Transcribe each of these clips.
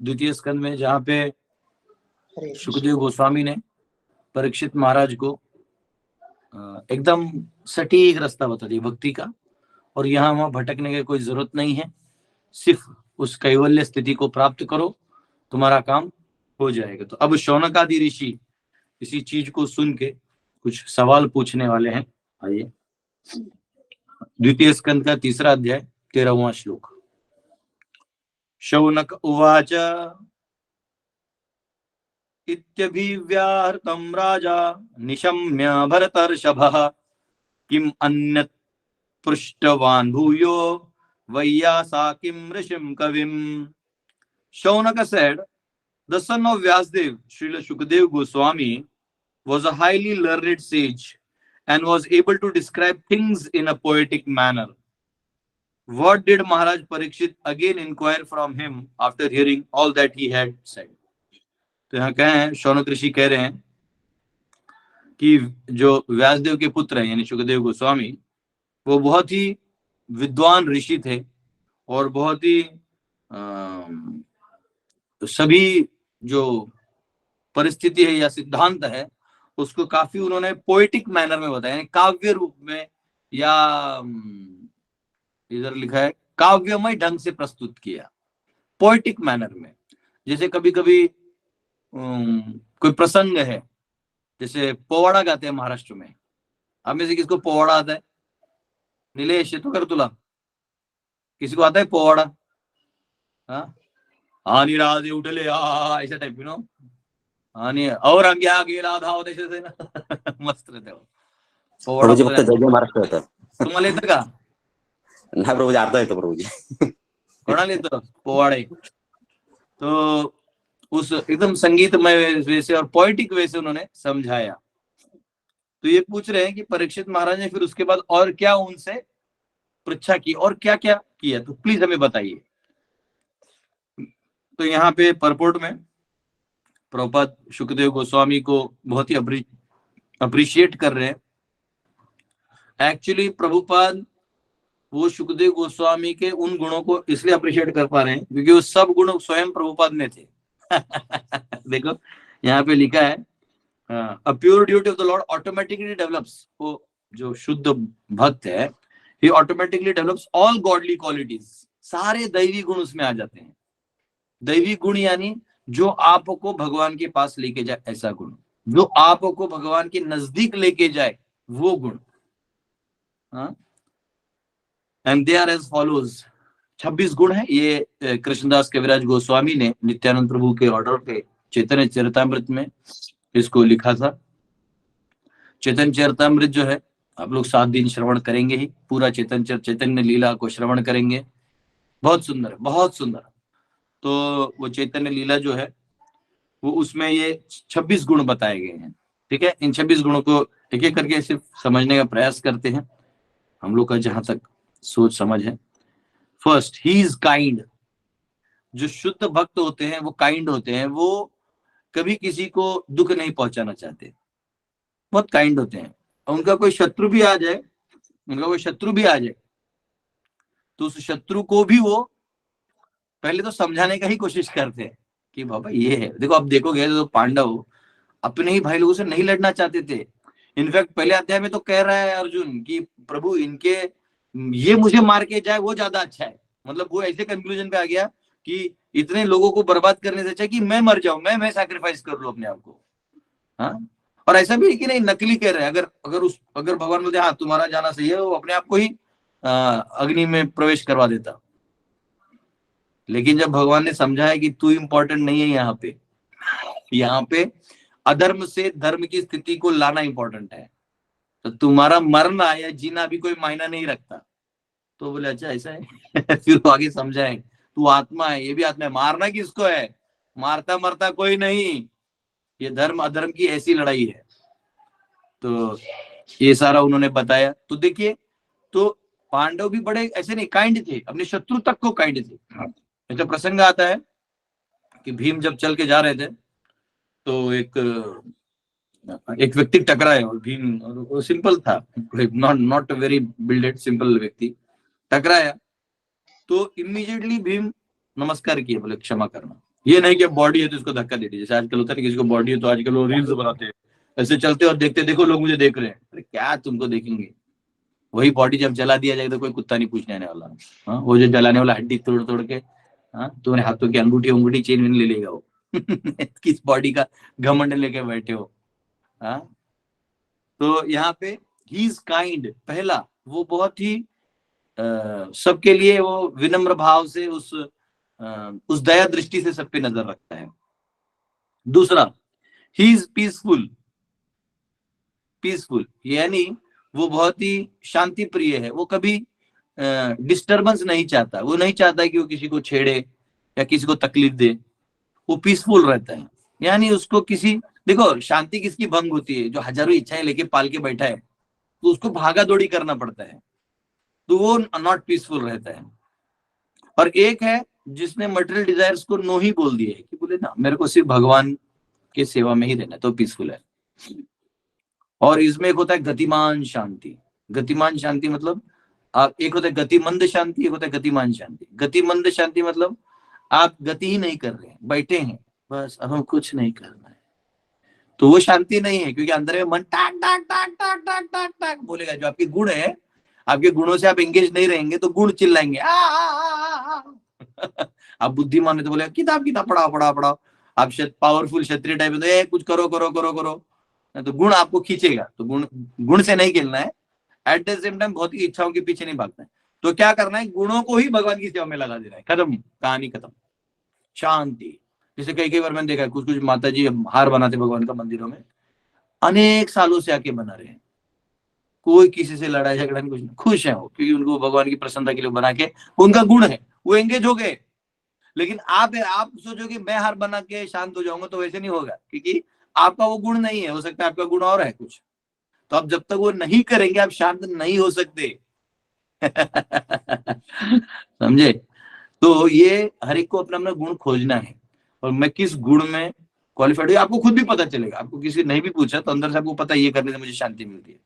द्वितीय स्कंद में, जहाँ पे शुकदेव गोस्वामी ने परीक्षित महाराज को एकदम सटीक रास्ता बता दिया भक्ति का, और यहाँ वहां भटकने की कोई जरूरत नहीं है, सिर्फ उस कैवल्य स्थिति को प्राप्त करो, तुम्हारा काम हो जाएगा। तो अब शौनक आदि ऋषि इसी चीज को सुन के कुछ सवाल पूछने वाले हैं। आइए, द्वितीय स्कंद का 3रा अध्याय 13वां श्लोक। शौनक उवाच इत्यभिव्याहृतं राजा निशम्य भरतर्षभः किम अन्यत् पृष्टवान् भूयो वैयासाकिं ऋषिं कविम्। Shaunaka said, the son of Vyasdev, Srila Shukdev Goswami, was a highly learned sage and was able to describe things in a poetic manner. What did Maharaj Parikshit again inquire from him after hearing all that he had said? तो यहाँ कहे हैं, शौनक ऋषि कह रहे हैं कि जो व्यासदेव के पुत्र हैं यानी शुकदेव गोस्वामी, वो बहुत ही विद्वान ऋषि थे और बहुत ही सभी जो परिस्थिति है या सिद्धांत है उसको काफी उन्होंने पोएटिक मैनर में बताया, काव्य रूप में, या इधर लिखा है काव्यमय ढंग से प्रस्तुत किया, पोएटिक मैनर में। जैसे कभी कभी कोई प्रसंग है, जैसे पोवाड़ा गाते हैं महाराष्ट्र में, आप में से किसको पोवाड़ा आता है? नीलेश तो कर तुला, किसी को आता है पोवाड़ा? हाँ, आणि राजे उठले ऐसा टाइप, यू नो, आणि और अंग्या गेला धाव देशाचे ना मस्त रहते हो पोवाड़ा। फक्त जय जय महाराष्ट्र येतं, तुम्हाला येतं का? नाही प्रभूजी, अर्धा येतो प्रभूजी। कोणाला येतं पोवाडे? तो उस एकदम संगीतमय वे से और पोएटिक वे से उन्होंने समझाया। तो ये पूछ रहे हैं कि परीक्षित महाराज ने फिर उसके बाद और क्या उनसे परीक्षा की और क्या क्या किया, तो प्लीज हमें बताइए। तो यहाँ पे परपोर्ट में प्रभुपाद शुकदेव गोस्वामी को बहुत ही अप्रिशिएट कर रहे हैं। एक्चुअली प्रभुपाद वो शुकदेव गोस्वामी के उन गुणों को इसलिए अप्रिशिएट कर पा रहे हैं क्योंकि वो सब गुण स्वयं प्रभुपाद में थे। देखो यहाँ पे लिखा है, a pure duty of the lord automatically develops, वो जो शुद्ध भक्त है ही automatically develops all godly qualities, सारे दैवी गुण उसमें आ जाते हैं। दैवी गुण यानी जो आपको भगवान के पास लेके जाए, ऐसा गुण, जो आपको भगवान के नजदीक लेके जाए वो गुण। And they are as follows, 26 गुण है। ये कृष्णदास कविराज गोस्वामी ने नित्यानंद प्रभु के ऑर्डर पे चैतन्य चरितामृत में इसको लिखा था। चैतन्य चरितामृत जो है आप लोग 7 दिन श्रवण करेंगे ही, पूरा चैतन्य लीला को श्रवण करेंगे, बहुत सुंदर, बहुत सुंदर। तो वो चैतन्य लीला जो है वो उसमें ये 26 गुण बताए गए हैं। ठीक है, इन 26 गुणों को एक एक करके सिर्फ समझने का प्रयास करते हैं, हम लोग का जहां तक सोच समझ है। First, he is kind. जो शुद्ध भक्त होते हैं वो काइंड होते हैं, वो कभी किसी को दुख नहीं पहुंचाना चाहते, बहुत काइंड होते हैं। उनका कोई शत्रु भी आ जाए, तो उस शत्रु को भी वो पहले तो समझाने का ही कोशिश करते हैं कि बाबा ये है। देखो आप देखोगे तो पांडव अपने ही भाई लोगों से नहीं लड़ना चाहते थे। इनफैक्ट पहले अध्याय में तो कह रहा है अर्जुन कि प्रभु इनके ये मुझे मार के जाए वो ज्यादा अच्छा है। मतलब वो ऐसे कंक्लूजन पे आ गया कि इतने लोगों को बर्बाद करने से अच्छा कि मैं मर जाऊं, मैं सैक्रिफाइस कर लूं अपने आप को। हाँ, और ऐसा भी है कि नहीं, नकली कह रहे हैं। अगर भगवान बोलते हाँ तुम्हारा जाना सही है, वो अपने आप को ही अग्नि में प्रवेश करवा देता। लेकिन जब भगवान ने समझाया कि तू इंपॉर्टेंट नहीं है, यहाँ पे अधर्म से धर्म की स्थिति को लाना इंपॉर्टेंट है, तो तुम्हारा मरना या जीना भी कोई मायना नहीं रखता। तो बोले अच्छा ऐसा है। फिर वो आगे समझाए, तू आत्मा है, ये भी आत्मा है, मारना किसको है? मारता मरता कोई नहीं, ये धर्म अधर्म की ऐसी लड़ाई है। तो ये सारा उन्होंने बताया। तो देखिए, तो पांडव भी बड़े ऐसे नहीं, काइंड थे, अपने शत्रु तक को काइंड थे। ऐसा प्रसंग आता है कि भीम जब चल के जा रहे थे तो एक व्यक्ति टकराए, और भीम, वो सिंपल था, नॉट वेरी बिल्डेड, सिंपल व्यक्ति टकराया। तो इमीडिएटली भीम नमस्कार किए, बोले क्षमा करना। ये नहीं कि बॉडी है तो इसको धक्का दे दीजिए, जैसे आजकल होता है किसी को बॉडी है तो आजकल वो रील्स बनाते हैं, ऐसे चलते और देखते देखो लोग मुझे देख रहे हैं, अरे क्या तुमको देखेंगे, वही बॉडी जब जला दिया जाएगा तो कोई कुत्ता नहीं पूछने आने वाला। हाँ, वो जो जलाने वाला हड्डी तोड़ तोड़ के, हाँ, तुम्हारे हाथों की अंगूठी अंगूठी चेन ले लेगा वो किस बॉडी का घमंड लेके बैठे हो। हाँ, तो यहाँ पे ही इज काइंड, पहला वो बहुत ही सबके लिए वो विनम्र भाव से उस दया दृष्टि से सब पे नजर रखता है। दूसरा, ही इज पीसफुल, पीसफुल यानी वो बहुत ही शांति प्रिय है, वो कभी डिस्टरबेंस नहीं चाहता, वो नहीं चाहता कि वो किसी को छेड़े या किसी को तकलीफ दे, वो पीसफुल रहता है। यानी उसको किसी, देखो शांति किसकी भंग होती है, जो हजारों इच्छाएं लेके पाल के बैठा है तो उसको भागा दौड़ी करना पड़ता है, तो वो नॉट पीसफुल रहता है। और एक है जिसने मटेरियल डिजायर्स को नो ही बोल दिया है कि बोले ना मेरे को सिर्फ भगवान के सेवा में ही रहना, तो पीसफुल है। और इसमें एक होता है गतिमान शांति। गतिमान शांति मतलब आप, एक होता है गतिमंद शांति, एक होता है गतिमान शांति। गतिमंद शांति मतलब आप गति ही नहीं कर रहे हैं, बैठे हैं बस, अब हम कुछ नहीं करना है, तो वो शांति नहीं है, क्योंकि अंदर में मन टाक टाक टाक टाक टाक टाक टाक बोलेगा। जो आपके गुण है, आपके गुणों से आप एंगेज नहीं रहेंगे तो गुण चिल्लाएंगे आप बुद्धिमान है तो बोले किताब किताब पढ़ाओ पढ़ाओ पढ़ाओ। आप पावरफुल क्षत्रिय टाइप है तो कुछ करो करो करो करो, तो गुण आपको खींचेगा, तो गुण से नहीं खेलना है। एट द सेम टाइम बहुत ही इच्छाओं के पीछे नहीं भागना है, तो क्या करना है, गुणों को ही भगवान की सेवा में लगा देना है, खत्म, कहानी खत्म। शांति, जैसे कई बार मैंने देखा है कुछ कुछ माता जी हार बनाते भगवान का मंदिरों में, अनेक सालों से आके बना रहे हैं, कोई किसी से लड़ाई झगड़ा नहीं, कुछ नहीं, खुश है वो, क्योंकि उनको भगवान की प्रसन्नता के लिए बना के, उनका गुण है, वो एंगेज हो गए। लेकिन आप सोचो कि मैं हार बना के शांत हो जाऊंगा, तो वैसे नहीं होगा, क्योंकि आपका वो गुण नहीं है, हो सकता है आपका गुण और है कुछ, तो आप जब तक वो नहीं करेंगे आप शांत नहीं हो सकते समझे। तो ये हर एक को अपना अपना गुण खोजना है, और मैं किस गुण में क्वालिफाइड हूँ आपको खुद भी पता चलेगा, आपको किसी नहीं भी पूछा तो अंदर से आपको पता ये करने से मुझे शांति मिलती है,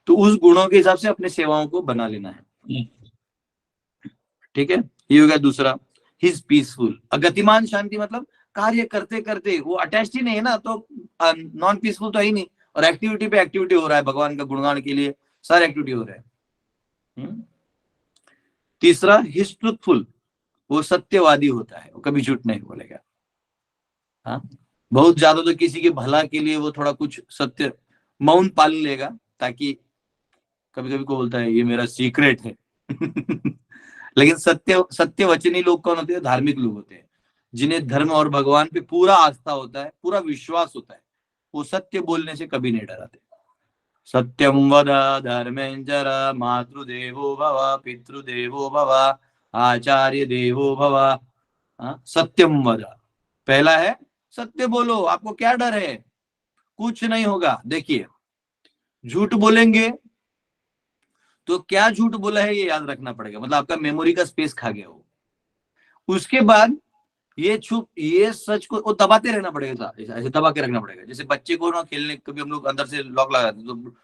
तो उस गुणों के हिसाब से अपने सेवाओं को बना लेना है। ठीक है, ये हो गया दूसरा, हिज पीसफुल। गतिमान शांति मतलब कार्य करते करते वो अटैच ही नहीं है ना, तो नॉन पीसफुल तो है ही नहीं, और एक्टिविटी पे एक्टिविटी हो रहा है भगवान का गुणगान के लिए, सारे एक्टिविटी हो रहे हैं। तीसरा, हिज ट्रुथफुल, वो सत्यवादी होता है, वो कभी झूठ नहीं बोलेगा। हाँ, बहुत ज्यादा तो किसी के भला के लिए वो थोड़ा कुछ सत्य मौन पाल लेगा, ताकि कभी कभी को बोलता है ये मेरा सीक्रेट है लेकिन सत्य वचनी लोग कौन होते हैं, धार्मिक लोग होते हैं, जिन्हें धर्म और भगवान पे पूरा आस्था होता है, पूरा विश्वास होता है, वो सत्य बोलने से कभी नहीं डराते। सत्यम वद धर्मेंजर मातृदेवो भव पितृदेवो भव आचार्य देवो भव। सत्यम वद, पहला है सत्य बोलो, आपको क्या डर है, कुछ नहीं होगा। देखिए, झूठ बोलेंगे तो क्या झूठ बोला है ये याद रखना पड़ेगा, मतलब आपका मेमोरी का स्पेस खा गया हो। उसके बाद ये सच को वो दबाते रहना पड़ेगा, ऐसे दबा के रखना पड़ेगा। जैसे बच्चे को ना खेलने, कभी हम लोग अंदर से लॉक लगा देते तो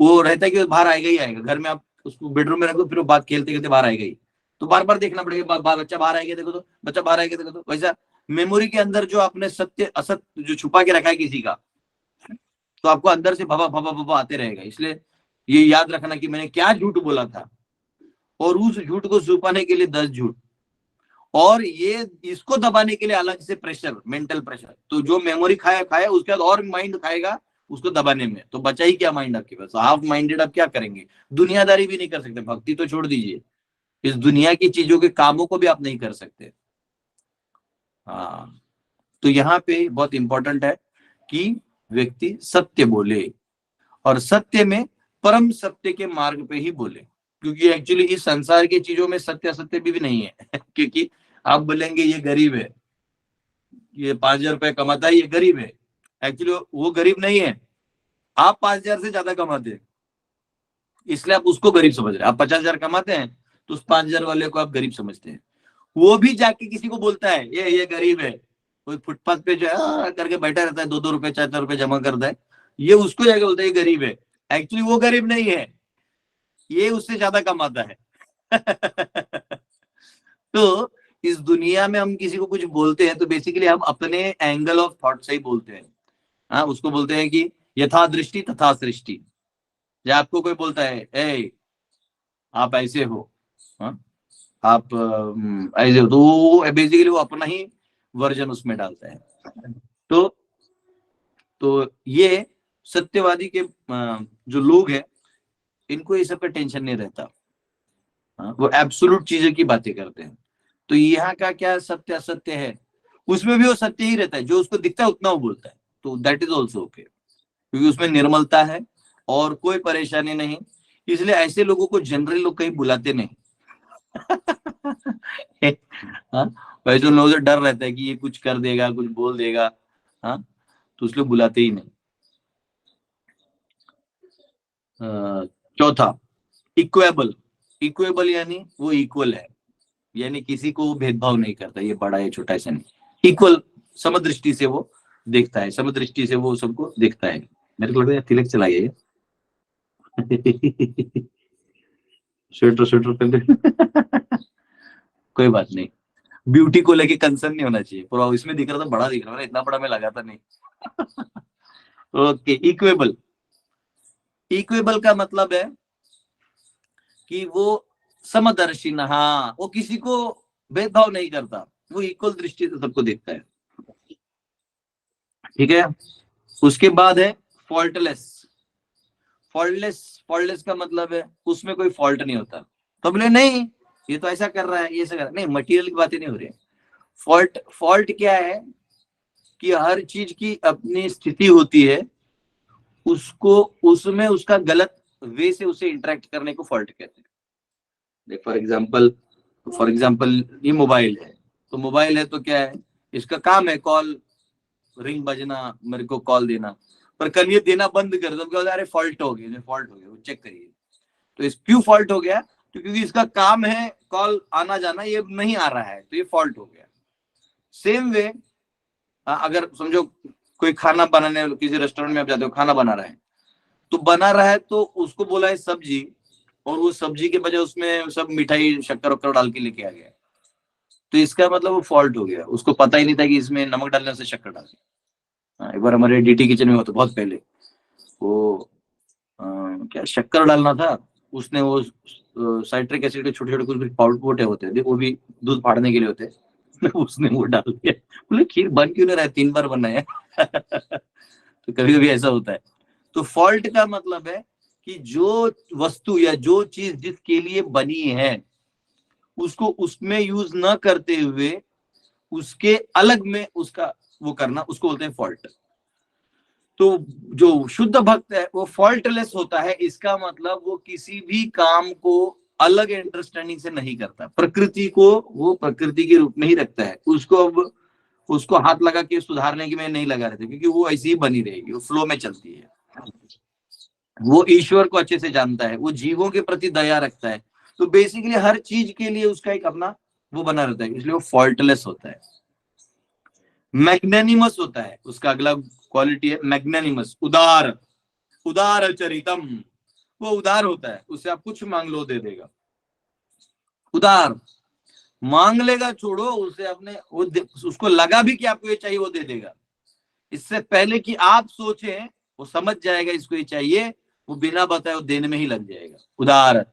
वो रहता है कि बाहर आएगा ही आएगा, घर में आप उसको बेडरूम में रखो फिर वो बात खेलते खेलते बाहर आएगा ही, तो बार बार देखना पड़ेगा बच्चा बाहर आएगा देखो, तो बच्चा बाहर आएगा देखो, तो वैसा मेमोरी के अंदर जो आपने सत्य असत्य जो छुपा के रखा है किसी का, तो आपको अंदर से भवा भवा भवा आते रहेगा। इसलिए ये याद रखना कि मैंने क्या झूठ बोला था, और उस झूठ को छुपाने के लिए 10 झूठ, और ये इसको दबाने के लिए अलग से प्रेशर, मेंटल प्रेशर। तो जो मेमोरी खाया उसके बाद और माइंड खाएगा उसको दबाने में, तो बचा ही क्या माइंड आपके पास, हाफ माइंडेड आप क्या करेंगे, दुनियादारी भी नहीं कर सकते, भक्ति तो छोड़ दीजिए, इस दुनिया की चीजों के कामों को भी आप नहीं कर सकते। हाँ, तो यहाँ पे बहुत इंपॉर्टेंट है कि व्यक्ति सत्य बोले, और सत्य में परम सत्य के मार्ग पे ही बोले, क्योंकि एक्चुअली इस संसार की चीजों में सत्य असत्य भी नहीं है क्योंकि आप बोलेंगे ये गरीब है, ये 5,000 रुपए कमाता है, ये गरीब है, एक्चुअली वो गरीब नहीं है, आप 5,000 से ज्यादा कमाते हैं, इसलिए आप उसको गरीब समझ रहे हैं। आप 50,000 कमाते हैं तो उस 5,000 वाले को आप गरीब समझते हैं। वो भी जाके किसी को बोलता है ये गरीब है, कोई फुटपाथ पे जो है करके बैठा रहता है, 2-2 रुपए 4-4 रुपए जमा करता है, ये उसको जाके बोलता है ये गरीब है, एक्चुअली वो गरीब नहीं है, ये उससे ज्यादा कमाता है तो इस दुनिया में हम किसी को कुछ बोलते हैं तो बेसिकली हम अपने एंगल ऑफ थॉट से ही बोलते हैं। हाँ, उसको बोलते हैं कि यथा दृष्टि तथा सृष्टि। जब आपको कोई बोलता है ए आप ऐसे हो, हाँ, आप ऐसे हो, तो वो बेसिकली वो अपना ही वर्जन उसमें डालता है। तो ये सत्यवादी के जो लोग हैं, इनको ये सब का टेंशन नहीं रहता। हाँ, वो एब्सोल्यूट चीजों की बातें करते हैं। तो यहाँ का क्या सत्य असत्य है, उसमें भी वो सत्य ही रहता है, जो उसको दिखता है उतना वो बोलता है, तो दैट इज ऑल्सो ओके, क्योंकि उसमें निर्मलता है और कोई परेशानी नहीं। इसलिए ऐसे लोगों को जनरली लोग कहीं बुलाते नहीं। हाँ, वैसे उन लोगों से डर रहता है कि ये कुछ कर देगा, कुछ बोल देगा, हाँ, तो उसलिए बुलाते ही नहीं। चौथा, इक्वेबल। इक्वेबल यानी वो इक्वल है, यानी किसी को भेदभाव नहीं करता, ये बड़ा है छोटा ऐसा नहीं, इक्वल समदृष्टि से वो देखता है, समदृष्टि से वो सबको देखता है। मेरे को लग रहा है तिलक चला गया स्वेटर स्वेटर पहन कोई बात नहीं, ब्यूटी को लेके कंसर्न नहीं होना चाहिए। पूरा इसमें दिख रहा था, बड़ा दिख रहा था, इतना बड़ा मैं लगाता नहीं। Okay, equal. इक्वेबल का मतलब है कि वो समदर्शी, हाँ, वो किसी को भेदभाव नहीं करता, वो इक्वल दृष्टि से सबको देखता है। ठीक है, उसके बाद है फॉल्टलेस। फॉल्टलेस, फॉल्टलेस का मतलब है उसमें कोई फॉल्ट नहीं होता। तो बोले नहीं ये तो ऐसा कर रहा है, ये ऐसा कर रहा है, नहीं, मटेरियल की बातें नहीं हो रही। फॉल्ट, फॉल्ट क्या है कि हर चीज की अपनी स्थिति होती है, उसको उसमें उसका गलत वे से उसे इंटरेक्ट करने को फॉल्ट कहते हैं। देख फॉर एग्जाम्पल ये मोबाइल है, तो मोबाइल है तो क्या है, इसका काम है कॉल रिंग बजना, मेरे को कॉल देना, पर कल ये देना बंद कर दो, अरे फॉल्ट हो गया, फॉल्ट हो गया, चेक करिए। तो इस क्यों फॉल्ट हो गया, तो क्योंकि इसका काम है कॉल आना जाना, ये नहीं आ रहा है तो ये फॉल्ट हो गया। सेम वे, अगर समझो कोई खाना बनाने, किसी रेस्टोरेंट में आप जाते हो, खाना बना रहा है, तो बना रहा है तो उसको बोला है सब्जी, और वो सब्जी के बजाय उसमें सब मिठाई शक्कर वक्कर डाल के लेके आ गया, तो इसका मतलब वो फॉल्ट हो गया, उसको पता ही नहीं था कि इसमें नमक डालने से शक्कर डाल। एक बार हमारे डीटी किचन में होता बहुत पहले, वो क्या शक्कर डालना था, उसने वो साइट्रिक एसिड के छोटे छोटे कुछ पाउडर होते हैं, वो भी दूध फाड़ने के लिए होते हैं उसने वो डाल दिया, बोले खीर बन क्यों नहीं रहा है, 3 बार बना है तो कभी कभी ऐसा होता है। तो फॉल्ट का मतलब है कि जो वस्तु या जो चीज जिसके लिए बनी है, उसको उसमें यूज न करते हुए उसके अलग में उसका वो करना, उसको बोलते हैं फॉल्ट। तो जो शुद्ध भक्त है वो फॉल्टलेस होता है, इसका मतलब वो किसी भी काम को अलग अंडरस्टैंडिंग से नहीं करता, प्रकृति को वो प्रकृति के रूप में ही रखता है, उसको अब उसको हाथ लगा के सुधारने की मैं नहीं लगा रहे थे, क्योंकि वो ऐसी ही बनी रहेगी, वो फ्लो में चलती है। वो ईश्वर को अच्छे से जानता है, वो जीवों के प्रति दया रखता है, तो बेसिकली हर चीज के लिए उसका एक अपना वो बना रहता है, इसलिए वो फॉल्टलेस होता है। मैग्नेनिमस होता है, उसका अगला क्वालिटी है मैग्नेनिमस, उदार, उदार चरितम। वो उदार होता है, उससे आप कुछ मांग लो दे देगा। उदार, मांग लेगा छोड़ो, उसे अपने वो उसको लगा भी कि आपको ये चाहिए, वो दे देगा, इससे पहले कि आप सोचें वो समझ जाएगा इसको ये चाहिए, वो बिना बताए वो देने में ही लग जाएगा। उदार।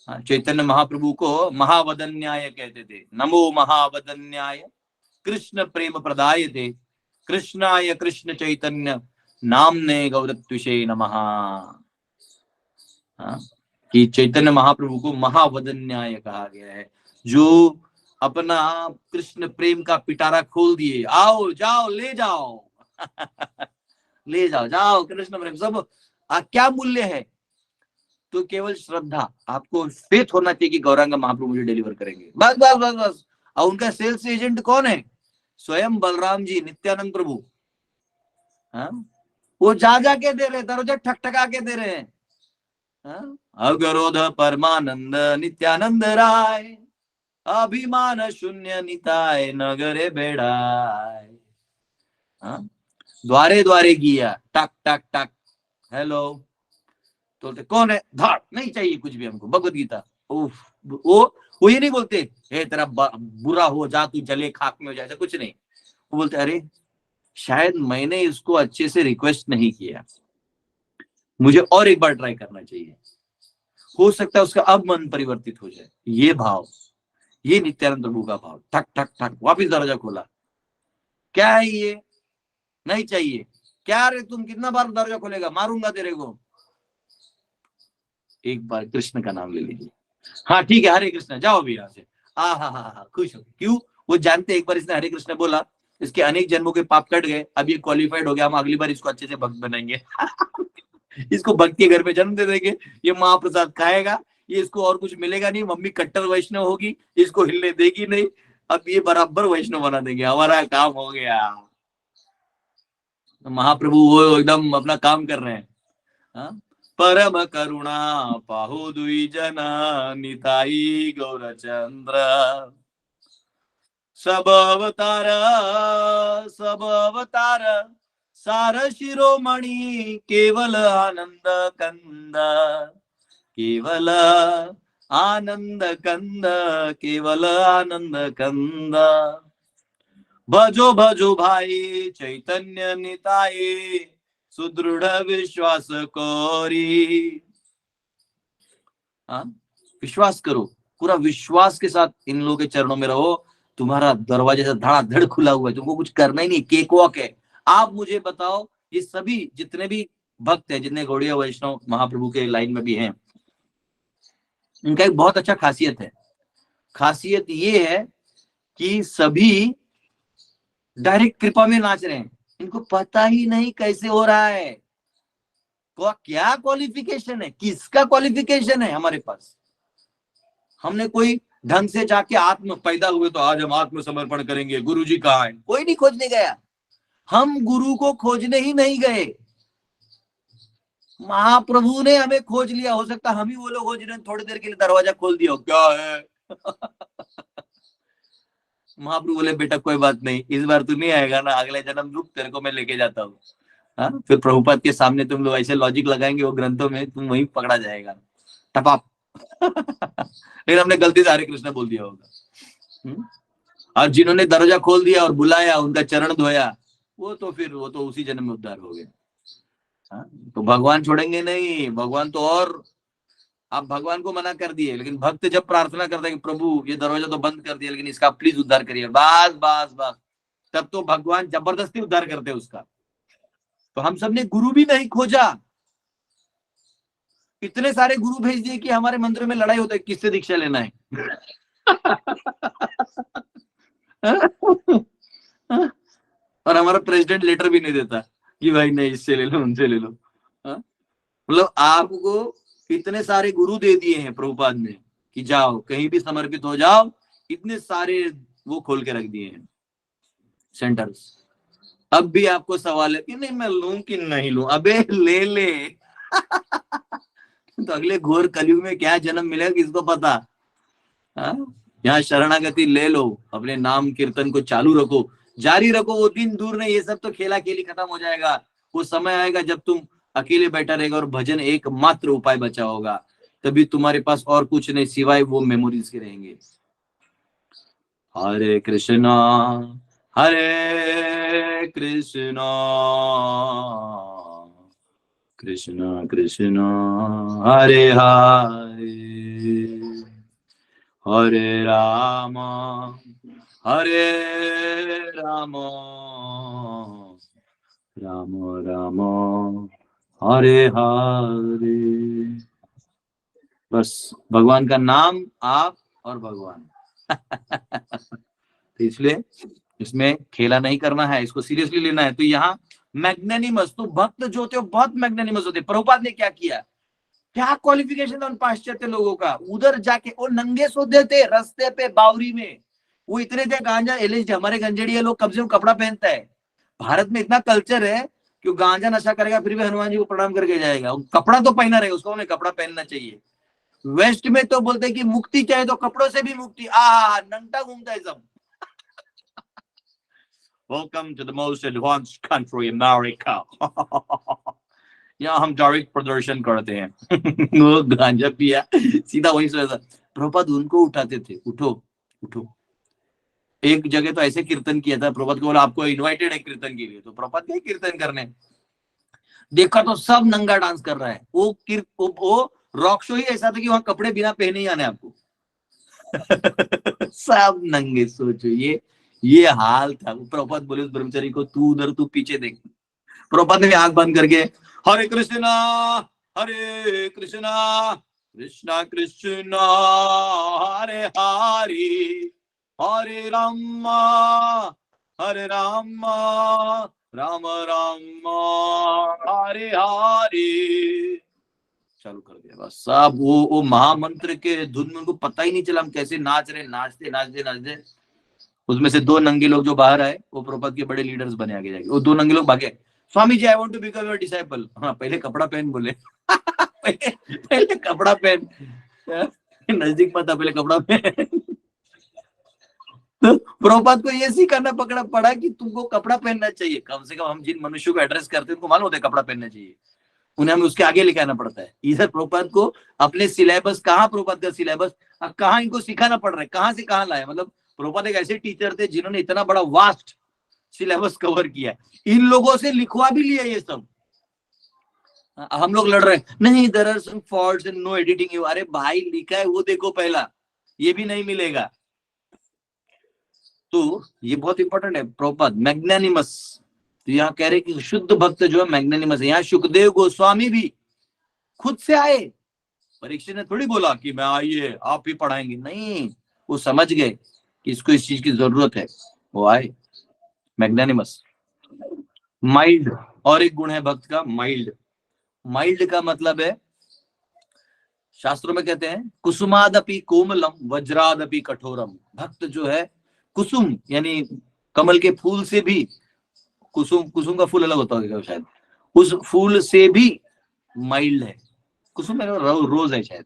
चैतन्य महाप्रभु को महावदन्याय कहते थे, नमो महावदन्याय कृष्ण प्रेम प्रदाय थे, कृष्णाय कृष्ण चैतन्य नामने गौरत्विषे नमः। कि चैतन्य महाप्रभु को महावदन्याय कहा गया है, जो अपना कृष्ण प्रेम का पिटारा खोल दिए, आओ जाओ ले जाओ ले जाओ, जाओ कृष्ण प्रेम सब। क्या मूल्य है, तो केवल श्रद्धा, आपको फेथ होना चाहिए कि गौरांग महाप्रभु मुझे डिलीवर करेंगे, बस बस बस बस। और उनका सेल्स एजेंट कौन है, स्वयं बलराम जी, नित्यानंद प्रभु। हाँ, वो जा जा के दे रहे, दरोजा ठकठका के दे रहे हैं। अगरोध परमानंद नित्यानंद राय, अभिमान शून्य निताय नगरे बेड़ाय। द्वारे द्वारे किया, टक टक टक, हेलो, तो कौन है, धाड़ नहीं चाहिए कुछ भी हमको, भगवत गीता। वो वो ये नहीं बोलते हे तेरा बुरा हो जा, तू जले खाक में हो जाए, ऐसा कुछ नहीं। वो बोलते अरे शायद मैंने इसको अच्छे से रिक्वेस्ट नहीं किया, मुझे और एक बार ट्राई करना चाहिए, हो सकता है उसका अब मन परिवर्तित हो जाए। ये भाव, ये नित्यानंद प्रभु का भाव। ठक ठक ठक वापिस दरवाजा खोला। क्या है ये? नहीं चाहिए। क्या रे तुम कितना बार दरवाजा खोलेगा, मारूंगा तेरे को। एक बार कृष्ण का नाम ले लीजिए। हाँ ठीक है, हरे कृष्ण, जाओ भी यहाँ से। हा खुश हो। क्यों? वो जानते एक बार इसने हरे कृष्ण बोला, इसके अनेक जन्मों के पाप कट गए, अब ये क्वालिफाइड हो गया, हम अगली बार इसको अच्छे से भक्त बनाएंगे। इसको भक्त के घर में जन्म दे देंगे, ये महाप्रसाद खाएगा, ये इसको और कुछ मिलेगा नहीं, मम्मी कट्टर वैष्णव होगी, इसको हिलने देगी नहीं, अब ये बराबर वैष्णव बना देंगे, हमारा काम हो गया। महाप्रभु वो एकदम अपना काम कर रहे हैं। हाँ? परम करुणा पाहु दुई जना निताई गौरचंद्र, सब अवतार सार शिरोमणि, केवल आनंद कंद, केवल आनंद कंद, केवल आनंद कंद। भजो भजो भाई चैतन्य निताई, सुदृढ़ विश्वास कोरी। हाँ, विश्वास करो, पूरा विश्वास के साथ इन लोगों के चरणों में रहो, तुम्हारा दरवाजा से धड़ाधड़ खुला हुआ है, तुमको कुछ करना ही नहीं, केक वॉक है। आप मुझे बताओ, ये सभी जितने भी भक्त हैं, जितने गौड़िया वैष्णव महाप्रभु के लाइन में भी हैं, इनका एक बहुत अच्छा खासियत है। खासियत ये है कि सभी डायरेक्ट कृपा में नाच रहे हैं, इनको पता ही नहीं कैसे हो रहा है, क्या क्वालिफिकेशन है, किसका क्वालिफिकेशन है हमारे पास। हमने कोई ढंग से जाके आत्म पैदा हुए तो आज हम आत्म समर्पण करेंगे, गुरु जी कहाँ है, कोई नहीं खोजने गया, हम गुरु को खोजने ही नहीं गए, महाप्रभु ने हमें खोज लिया। हो सकता हम ही वो लोग खोज रहे हैं, थोड़ी देर के लिए दरवाजा खोल दिया, क्या है। महाप्रभु बोले बेटा कोई बात नहीं, इस बार तू नहीं आएगा ना, अगले जन्म रुक, तेरे को मैं लेके जाता हूँ। हाँ, फिर प्रभुपाद के सामने तुम लोग ऐसे लॉजिक लगाएंगे वो ग्रंथों में, तुम वहीं पकड़ा जाएगा टपाप। लेकिन हमने गलती से हरे कृष्ण बोल दिया होगा। और जिन्होंने दरवाजा खोल दिया और बुलाया, उनका चरण धोया, वो तो फिर वो तो उसी जन्म में उद्धार हो गए। तो भगवान छोड़ेंगे नहीं, भगवान तो, और आप भगवान को मना कर दिए, लेकिन भक्त जब प्रार्थना करता है कि प्रभु ये दरवाजा तो बंद कर दिया, लेकिन इसका प्लीज उद्धार करिए, बस बस बस, तब तो भगवान जबरदस्ती उद्धार करते उसका। तो हम सबने गुरु भी नहीं खोजा, इतने सारे गुरु भेज दिए कि हमारे मंदिर में लड़ाई होता है किससे दीक्षा लेना है। और हमारा प्रेसिडेंट लेटर भी नहीं देता कि भाई नहीं इससे ले लो उनसे ले लो। मतलब आपको इतने सारे गुरु दे दिए हैं प्रभुपाद ने कि जाओ कहीं भी समर्पित हो जाओ, इतने सारे वो खोल के रख दिए हैं सेंटर्स। अब भी आपको सवाल है कि नहीं मैं लूं कि नहीं लूं, अबे ले ले। तो अगले घोर कलयुग में क्या जन्म मिलेगा किसको पता। यहाँ शरणागति ले लो, अपने नाम कीर्तन को चालू रखो, जारी रखो, वो दिन दूर नहीं, ये सब तो खेला खेली खत्म हो जाएगा। वो समय आएगा जब तुम अकेले बैठा रहेगा और भजन एकमात्र उपाय बचा होगा, तभी तुम्हारे पास और कुछ नहीं सिवाय वो मेमोरीज के रहेंगे। हरे कृष्णा हरे कृष्णा कृष्णा कृष्णा हरे हरे, हरे राम राम राम हरे हरे। बस भगवान का नाम, आप और भगवान। तो इसलिए इसमें खेला नहीं करना है, इसको सीरियसली लेना है। तो यहाँ मैग्नेनिमस, तो भक्त जो होते हैं बहुत मैग्नेनिमस होते हैं। प्रभुपाद ने क्या किया, क्या क्वालिफिकेशन था उन पाश्चात्य लोगों का, उधर जाके वो नंगे सोते थे रास्ते पे बावरी में, वो इतने थे गांजा एलएसडी, हमारे गंजेड़िया लोग कम से कम कपड़ा पहनता है, भारत में इतना कल्चर है कि गांजा नशा करेगा फिर भी हनुमान जी को प्रणाम करके जाएगा, कपड़ा तो पहना रहेगा, उसको उन्हें कपड़ा पहनना चाहिए। वेस्ट में तो बोलते हैं कि मुक्ति चाहे तो कपड़ों से भी मुक्ति, नंटा घूमता है सब। Welcome to the most advanced country America. यहाँ हम डायरेक्ट प्रदर्शन करते हैं। वो गांजा पिया सीधा वहीं से प्रभुपाद उनको उठाते थे, उठो उठो। एक जगह तो ऐसे कीर्तन किया था, प्रभुपाद को बोला आपको इनवाइटेड है कीर्तन के लिए, तो प्रभुपाद गए कीर्तन करने, देखा तो सब नंगा डांस कर रहा है। वो रॉक शो ही ऐसा था कि वहां कपड़े बिना पहने ही आने आपको। सब नंगे, सोचो ये हाल था। प्रभुपाद बोले उस ब्रह्मचारी को, तू उधर, तू पीछे देख। प्रभुपाद ने आंख बंद करके हरे कृष्णा कृष्णा कृष्णा हरे हरे हरे राम राम राम हरे हरे चालू कर दिया। बस सब वो महामंत्र के धुन में उनको पता ही नहीं चला हम कैसे नाच रहे, नाचते नाचते नाचते। उसमें से 2 नंगे लोग जो बाहर आए वो प्रभुपाद के बड़े लीडर्स बने आगे जाके। वो 2 नंगे लोग भागे, Swami ji I want to become your disciple. हाँ पहले कपड़ा पहन बोले। पहले कपड़ा पहन, नजदीक मत, पहले कपड़ा पहन। तो प्रभुपाद को ये सिखाना पकड़ा पड़ा कि तुमको कपड़ा पहनना चाहिए। कम से कम हम जिन मनुष्यों को एड्रेस करते हैं उनको मालूम होता है कपड़ा पहनना चाहिए, उन्हें हमें उसके आगे लेके आना पड़ता है। इधर प्रभुपाद को अपने सिलेबस, कहाँ प्रभुपाद का सिलेबस, कहाँ इनको सिखाना पड़ रहा है, कहाँ से कहाँ लाया। मतलब प्रभुपाद एक ऐसे टीचर थे जिन्होंने इतना बड़ा वास्ट सिलेबस कवर किया, इन लोगों से लिखवा भी लिया ये सब। हम लोग लड़ रहे हैं, नहीं there are some faults and no editing. अरे भाई लिखा है वो देखो पहला, ये भी नहीं मिलेगा। तो ये बहुत इंपॉर्टेंट है। प्रभुपाद मैग्नानिमस, तो यहाँ कह रहे कि शुद्ध भक्त जो है मैग्नानिमस है। यहाँ सुखदेव गोस्वामी भी खुद से आए, परीक्षित ने थोड़ी बोला कि मैं आइए आप ही पढ़ाएंगे, नहीं, वो समझ गए कि इसको इस चीज की जरूरत है, वो आए। मैग्नानिमस, माइल्ड, और एक गुण है भक्त का माइल्ड। माइल्ड का मतलब है, शास्त्रों में कहते हैं कुसुमादपि कोमलम वज्रादपि कठोरम। भक्त जो है कुसुम यानी कमल के फूल से भी, कुसुम का फूल अलग होता होगा शायद, उस फूल से भी माइल्ड है। कुसुम रोज है शायद,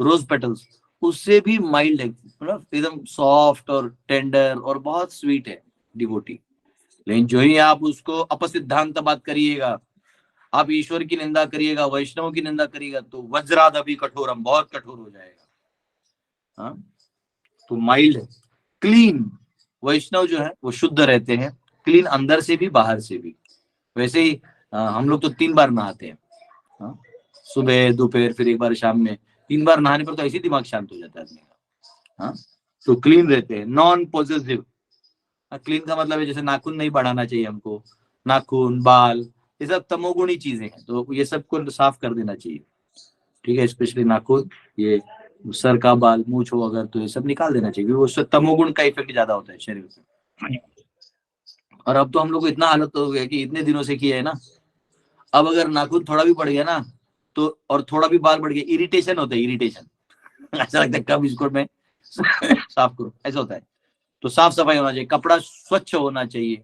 रोज पेटल्स, उससे भी माइल्ड है, मतलब एकदम सॉफ्ट और टेंडर और बहुत स्वीट है डिवोटी। लेकिन जो ही आप उसको अपसिद्धांत बात करिएगा, आप ईश्वर की निंदा करिएगा, वैष्णव की निंदा करिएगा, तो वज्रादपि कठोरम, बहुत कठोर हो जाएगा। हाँ, तो माइल्ड है। क्लीन, वैष्णव जो है वो शुद्ध रहते हैं, क्लीन अंदर से भी बाहर से भी। वैसे ही हम लोग तो 3 बार नहाते हैं, हाँ? सुबह दोपहर फिर एक बार शाम में, 3 बार नहाने पर तो ऐसे दिमाग शांत हो जाता है आदमी का। हाँ, तो क्लीन रहते हैं। नॉन पॉजिटिव, क्लीन का मतलब है जैसे नाखून नहीं बढ़ाना चाहिए हमको, नाखून बाल ये सब तमोगुणी चीजें हैं, तो ये सब को साफ कर देना चाहिए, ठीक है। स्पेशली नाखून, ये सर का बाल, मूछ हो अगर तो ये सब निकाल देना चाहिए, उससे तमोगुण का इफेक्ट ज्यादा होता है शरीर पे। और अब तो हम लोग को इतना हालत हो गया कि इतने दिनों से किया है ना, अब अगर नाखून थोड़ा भी बढ़ गया ना तो, और थोड़ा भी बाल बढ़ गया, इरिटेशन होता है, इरिटेशन। ऐसा लगता है कब इसको मैं साफ करूं, ऐसा होता है। तो साफ सफाई होना चाहिए, कपड़ा स्वच्छ होना चाहिए।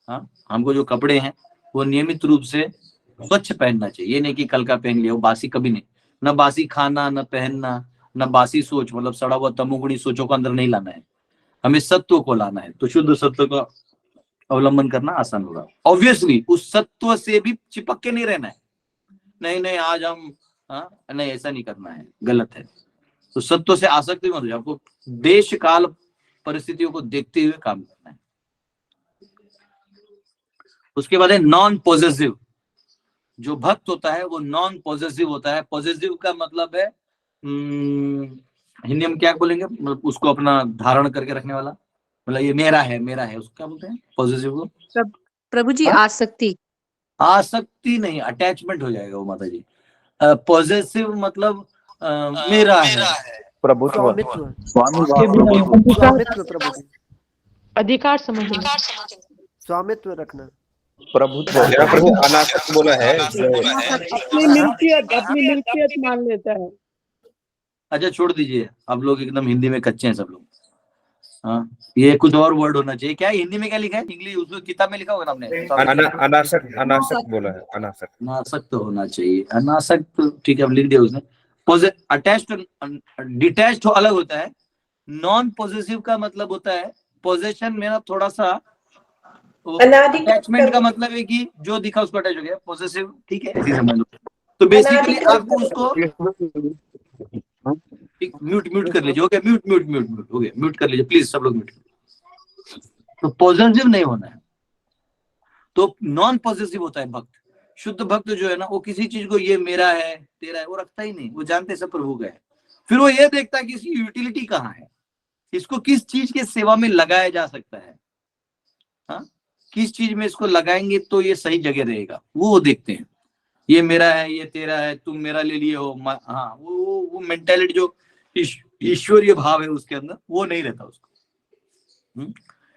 हाँ, हमको जो कपड़े हैं वो नियमित रूप से स्वच्छ पहनना चाहिए, ये नहीं कि कल का पहन लिया, वो बासी कभी नहीं। न बासी खाना, न पहनना, न बासी सोच, मतलब सड़ा हुआ तमोगुणी सोचों को अंदर नहीं लाना है, हमें सत्व को लाना है। तो शुद्ध सत्व का अवलंबन करना आसान होगा। ऑब्वियसली उस सत्व से भी चिपक के नहीं रहना है, नहीं आज हम, हाँ नहीं ऐसा नहीं करना है, गलत है। तो सत्व से आसक्ति मत हो जाए, आपको देश काल परिस्थितियों को देखते हुए काम करना है। उसके बाद है नॉन पॉजेसिव। जो भक्त होता है वो नॉन पॉजेसिव होता है। पॉजेसिव का मतलब है हिंदी में क्या बोलेंगे, मतलब उसको अपना धारण करके रखने वाला, मतलब ये मेरा है, उसको क्या बोलते हैं पॉजेसिव को? प्रभु जी आसक्ति, आसक्ति नहीं, अटैचमेंट हो जाएगा वो माता जी। पॉजेसिव मतलब मेरा है, प्रभुत्व, स्वामित्व, प्रभु जी अधिकार समझना, स्वामित्व रखना, प्रभुत्व। यहाँ पर अनासक्त बोला है, अपनी मिल्कियत मान लेता है। अच्छा छोड़ दीजिए, आप लोग एकदम हिंदी में कच्चे हैं सब लोग। हाँ, ये कुछ और वर्ड होना चाहिए। क्या हिंदी में क्या लिखा है, इंग्लिश उसको किताब में लिखा होगा ना आपने? अनासक्त बोला है, अनासक्त। अनासक्त होना चाहिए, अनासक्त ठीक है, अब लिख दिया उसने। अटैच्ड, डिटैच्ड अलग होता है। नॉन पॉजिटिव का मतलब होता है पोजेशन में ना थोड़ा सा, अटैचमेंट का मतलब है कि जो दिखा उसको अटैच हो गया। पॉजिटिव ठीक है, ऐसे समझ लो। तो बेसिकली आपको उसको ठीक, म्यूट म्यूट कर लीजिए, हो गया, म्यूट म्यूट म्यूट म्यूट हो गया, म्यूट कर लीजिए प्लीज, सब लोग म्यूट। तो पॉजिटिव नहीं होना है, तो नॉन पॉजिटिव होता है भक्त। शुद्ध भक्त जो है ना, वो किसी चीज को ये मेरा है तेरा है वो रखता ही नहीं, वो जानते सब प्रभु का है। फिर वो ये देखता है कि इसकी यूटिलिटी कहाँ है, इसको किस चीज के सेवा में लगाया जा सकता है, हाँ, किस चीज में इसको लगाएंगे तो ये सही जगह रहेगा, वो देखते हैं। ये मेरा है, ये तेरा है, तुम मेरा ले लिए हो, हाँ, वो मेंटेलिटी जो ईश्वरीय भाव है उसके अंदर, वो नहीं रहता उसको।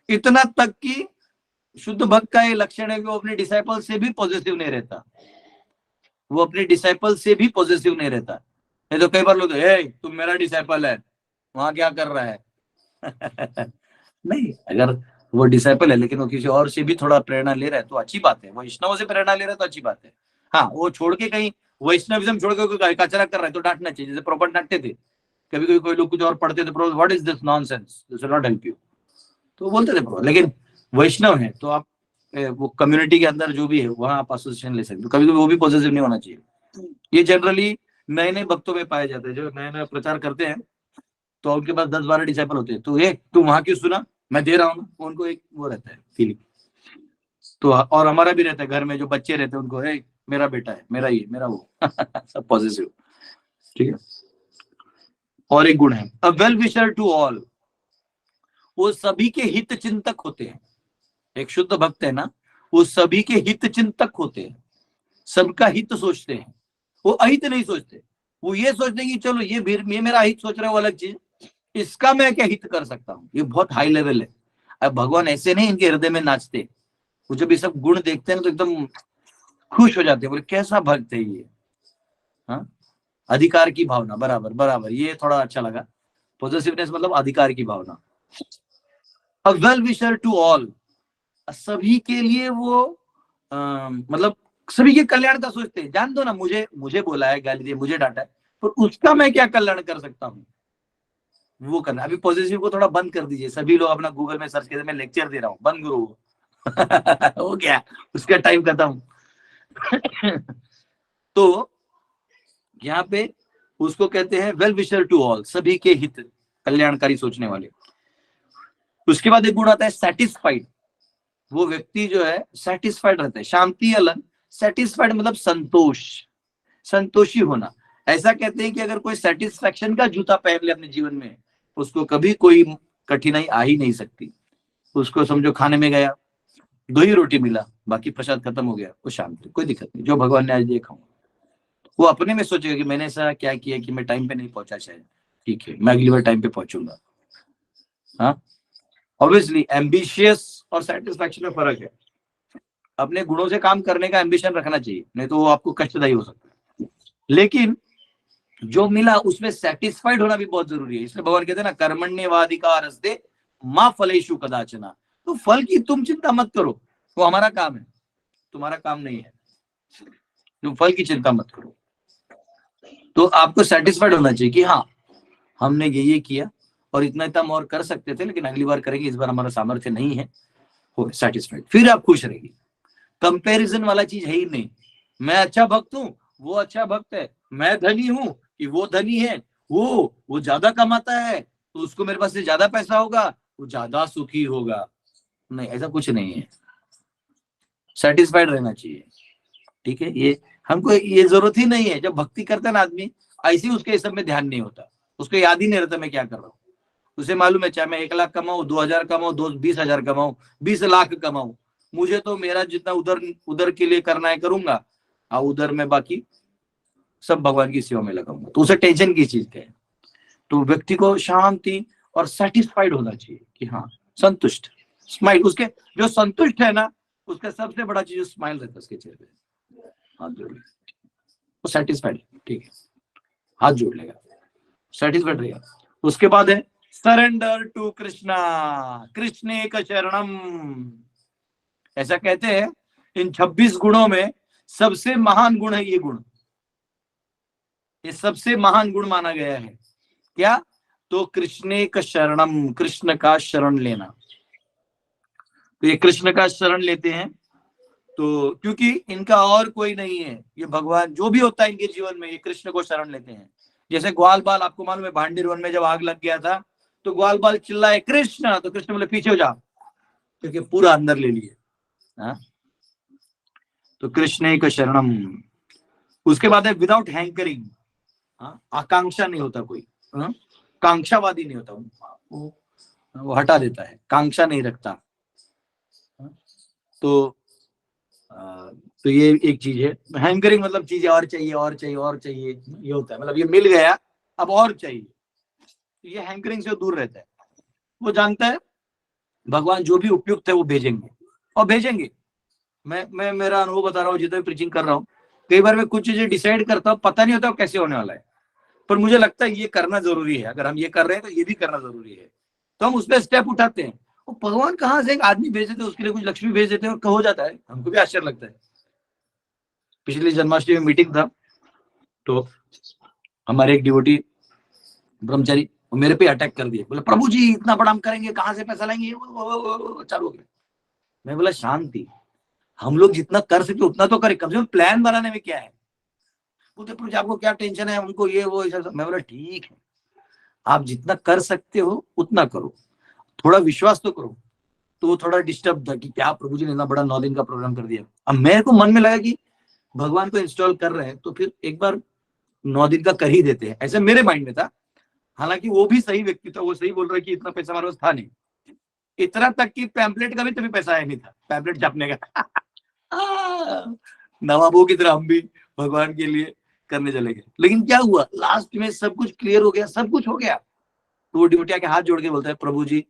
इतना तक कि शुद्ध भक्त का ये लक्षण है कि वो अपने डिसाइपल से भी पॉजिटिव नहीं रहता, वो अपने डिसाइपल से भी पॉजिटिव नहीं रहता। नहीं तो कई बार लोग, तुम मेरा डिसाइपल है, वहां क्या कर रहा है? नहीं, अगर वो डिसाइपल है लेकिन वो किसी और से भी थोड़ा प्रेरणा ले रहा है तो अच्छी बात है, वैष्णव से प्रेरणा ले रहा है तो अच्छी बात है। हाँ, वो छोड़ के कहीं वैष्णविज्म छोड़ के कोई कचरा कर रहा है तो डांटना चाहिए, जैसे प्रॉपर डांटते थे। कभी कभी कोई लोग कुछ और पढ़ते थे, what is this nonsense, this will not help you, तो बोलते थे। लेकिन वैष्णव है तो आप वो कम्युनिटी के अंदर जो भी है वहां आप एसोसिएशन ले सकते हो, कभी कभी वो भी पॉजिटिव नहीं होना चाहिए। ये जनरली नए नए भक्तों में पाया जाता है, जो नए नए प्रचार करते हैं तो उनके पास 10-12 डिसाइपल होते हैं, तो ये तू वहां क्यों सुना, मैं दे रहा हूँ ना, उनको एक वो रहता है फीलिंग। तो और हमारा भी रहता है, घर में जो बच्चे रहते हैं उनको, मेरा बेटा है, मेरा ये, मेरा वो सब पॉजिटिव, ठीक है। और एक गुण है a well wisher to all, वो सभी के हित चिंतक होते हैं। एक शुद्ध भक्त है ना, वो सभी के हित चिंतक होते हैं, सबका हित सोचते हैं, वो अहित नहीं सोचते। वो ये सोचते हैं कि चलो ये मेरा हित सोच रहा है, वो अलग चीज, इसका मैं क्या हित कर सकता हूँ, ये बहुत हाई लेवल है। अब भगवान ऐसे नहीं इनके हृदय में नाचते, वो जब ये सब गुण देखते हैं तो एकदम खुश हो जाते हैं, बोले कैसा भक्त है ये। हाँ, अधिकार की भावना, बराबर बराबर, ये थोड़ा अच्छा लगा। पॉजिटिवनेस मतलब अधिकार की भावना। A well wisher to all, सभी के लिए वो मतलब सभी के कल्याण का सोचते हैं। जान दो ना, मुझे बोला है, गाली दी, मुझे डांटा है, पर उसका मैं क्या कल्याण कर सकता हूँ, वो करना। अभी पॉजिटिव को थोड़ा बंद कर दीजिए, सभी लोग अपना गूगल में सर्च करते, मैं लेक्चर दे रहा हूँ, बंद करो। हो गया, उसका टाइम खत्म। तो यहाँ पे उसको कहते हैं वेल विशर टू ऑल, सभी के हित कल्याणकारी सोचने वाले। उसके बाद एक गुण आता है सेटिस्फाइड, वो व्यक्ति जो है सेटिस्फाइड रहता है। शांति अलग, सेटिस्फाइड मतलब संतोष, संतोषी होना। ऐसा कहते हैं कि अगर कोई सेटिस्फेक्शन का जूता पहन ले अपने जीवन में, उसको कभी कोई कठिनाई आ ही नहीं सकती। उसको समझो खाने में गया, 2 ही रोटी मिला, बाकी प्रसाद खत्म हो गया, वो शांति, कोई दिक्कत नहीं, जो भगवान ने आज दिया खाऊंगा। वो अपने में सोचेगा कि मैंने ऐसा क्या किया कि मैं टाइम पे नहीं पहुंचा, शायद ठीक है मैं अगली बार टाइम पे पहुंचूंगा। हाँ, ऑब्वियसली एम्बिशियस और सेटिस्फैक्शन में फर्क है। अपने गुणों से काम करने का एम्बिशन रखना चाहिए, नहीं तो वो आपको कष्टदायी हो सकता है। लेकिन जो मिला उसमें सेटिस्फाइड होना भी बहुत जरूरी है। इसलिए भगवान कहते हैं ना, कर्मण्येवाधिकारस्ते मा फलेषु कदाचन, तो फल की तुम चिंता मत करो, वो हमारा काम है, तुम्हारा काम नहीं है, तुम फल की चिंता मत करो। तो आपको सेटिस्फाइड होना चाहिए कि हाँ हमने ये किया और इतना इतना और कर सकते थे, लेकिन अगली बार करेंगे, इस बार हमारा सामर्थ्य नहीं है, हो सेटिस्फाइड, फिर आप खुश रहेगी। कंपैरिजन वाला चीज है ही नहीं, मैं अच्छा भक्त हूँ, वो अच्छा भक्त है, मैं धनी हूँ कि वो धनी है, वो ज्यादा कमाता है तो उसको मेरे पास से ज्यादा पैसा होगा, वो ज्यादा सुखी होगा। नहीं, ऐसा कुछ नहीं है, सेटिस्फाइड रहना चाहिए, ठीक है। ये हमको ये जरूरत ही नहीं है। जब भक्ति करता है ना आदमी, ऐसे ही उसके सब में ध्यान नहीं होता, उसको याद ही नहीं रहता मैं क्या कर रहा हूँ। उसे मालूम है चाहे मैं 1 लाख कमाऊं, 2000 कमाऊं, 20,000 कमाऊं, 20 लाख कमाऊं, मुझे तो मेरा जितना उधर के लिए करना है करूंगा, और उधर में बाकी सब भगवान की सेवा में लगाऊंगा। तो उसे टेंशन की चीज है। तो व्यक्ति को शांति और सेटिस्फाइड होना चाहिए कि हाँ संतुष्ट, स्माइल, उसके जो संतुष्ट है ना, उसका सबसे बड़ा चीज स्माइल रहता है उसके चेहरे पे। हाथ जोड़ ले, वो सेटिस्फाइड, ठीक है, हाथ जोड़ लेगा, सेटिस्फाइड रहेगा। उसके बाद है सरेंडर टू कृष्णा, कृष्ण एक शरणम। ऐसा कहते हैं इन 26 गुणों में सबसे महान गुण है ये गुण, ये सबसे महान गुण माना गया है। क्या? तो कृष्ण एक शरणम, कृष्ण का शरण लेना। तो ये कृष्ण का शरण लेते हैं तो क्योंकि इनका और कोई नहीं है, ये भगवान जो भी होता है इनके जीवन में, ये कृष्ण को शरण लेते हैं। जैसे ग्वाल बाल, आपको मालूम है भांडीर वन में जब आग लग गया था तो ग्वाल बाल चिल्लाए कृष्ण, तो कृष्ण बोले पीछे हो जा, क्योंकि पूरा अंदर ले लिए। हाँ? तो कृष्ण एक शरणम। उसके बाद है विदाउट हैंकरिंग, आकांक्षा नहीं होता कोई, कांक्षावादी नहीं होता, वो हटा देता है, कांक्षा नहीं रखता। तो ये एक चीज है। हैंकरिंग मतलब चीजें और चाहिए और चाहिए और चाहिए, ये होता है, मतलब ये मिल गया अब और चाहिए। ये हैंकरिंग से दूर रहता है। वो जानता है भगवान जो भी उपयुक्त है वो भेजेंगे, और भेजेंगे। मैं मेरा अनुभव बता रहा हूँ, जितना भी प्रीचिंग कर रहा हूँ, कई बार मैं कुछ चीजें डिसाइड करता हूँ, पता नहीं होता कैसे होने वाला है, पर मुझे लगता है ये करना जरूरी है, अगर हम ये कर रहे हैं तो ये भी करना जरूरी है, तो हम उस पर स्टेप उठाते हैं। वो भगवान कहाँ से एक आदमी भेज देते, उसके लिए कुछ लक्ष्मी भेज देते हैं और हो जाता है। हमको भी आश्चर्य लगता है। पिछली जन्माष्टमी में मीटिंग था, तो हमारे एक डिवोटी ब्रह्मचारी मेरे पे अटैक कर दिए, बोले प्रभु जी इतना बड़ा हम करेंगे, कहाँ से पैसा लाएंगे, चालू हो गया। मैं बोला शांति, हम लोग जितना कर सके उतना तो करें, कम से कम प्लान बनाने में क्या है। बोलते प्रभु जी आपको क्या टेंशन है, उनको ये वो ऐसा। मैं बोला ठीक है, आप जितना कर सकते हो उतना करो, थोड़ा विश्वास तो करो। तो वो थोड़ा डिस्टर्ब था कि क्या प्रभु जी ने इतना बड़ा 9 दिन का प्रोग्राम कर दिया। अब मेरे को मन में लगा कि भगवान को इंस्टॉल कर रहे हैं तो फिर एक बार 9 दिन का कर ही देते हैं, ऐसा मेरे माइंड में था। हालांकि वो भी सही व्यक्ति था, वो सही बोल रहा है कि इतना पैसा हमारे पास था नहीं, इतना तक कि पैम्पलेट का भी तभी पैसा आया नहीं था, पैम्पलेट छापने का। नवाबों की तरह हम भी भगवान के लिए करने चले गए। लेकिन क्या हुआ, लास्ट में सब कुछ क्लियर हो गया, सब कुछ हो गया। तो वो ड्यूटिया के हाथ जोड़ के बोलता है प्रभु जी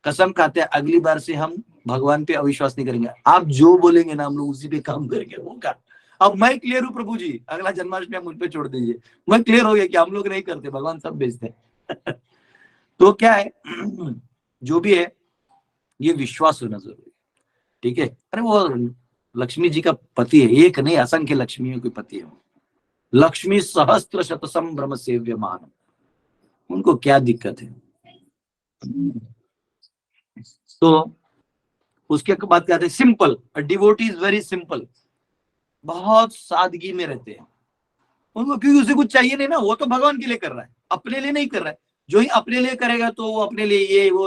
कसम खाते हैं अगली बार से हम भगवान पे अविश्वास नहीं करेंगे, आप जो बोलेंगे ना हम लोग उसी पे काम करेंगे। वो का अब मैं क्लियर हूँ प्रभु जी, अगला जन्माष्टमी आप मुझ पे छोड़ दीजिए। मैं क्लियर हो गया कि हम लोग नहीं करते, भगवान सब भेजते हैं। तो क्या है, जो भी है ये विश्वास होना जरूरी है, ठीक है। अरे वो लक्ष्मी जी का पति है, एक नहीं असंख्य लक्ष्मियों के पति है। लक्ष्मी सहस्त्र शत संभ्रम सेव्यमान, उनको क्या दिक्कत है। तो उसके बाद क्या है, simple, devotee is very simple, बहुत सादगी में रहते हैं उनको, क्योंकि उसे कुछ चाहिए नहीं ना, वो तो भगवान के लिए कर रहा है, अपने लिए नहीं कर रहा है। जो ही अपने लिए करेगा तो वो अपने लिए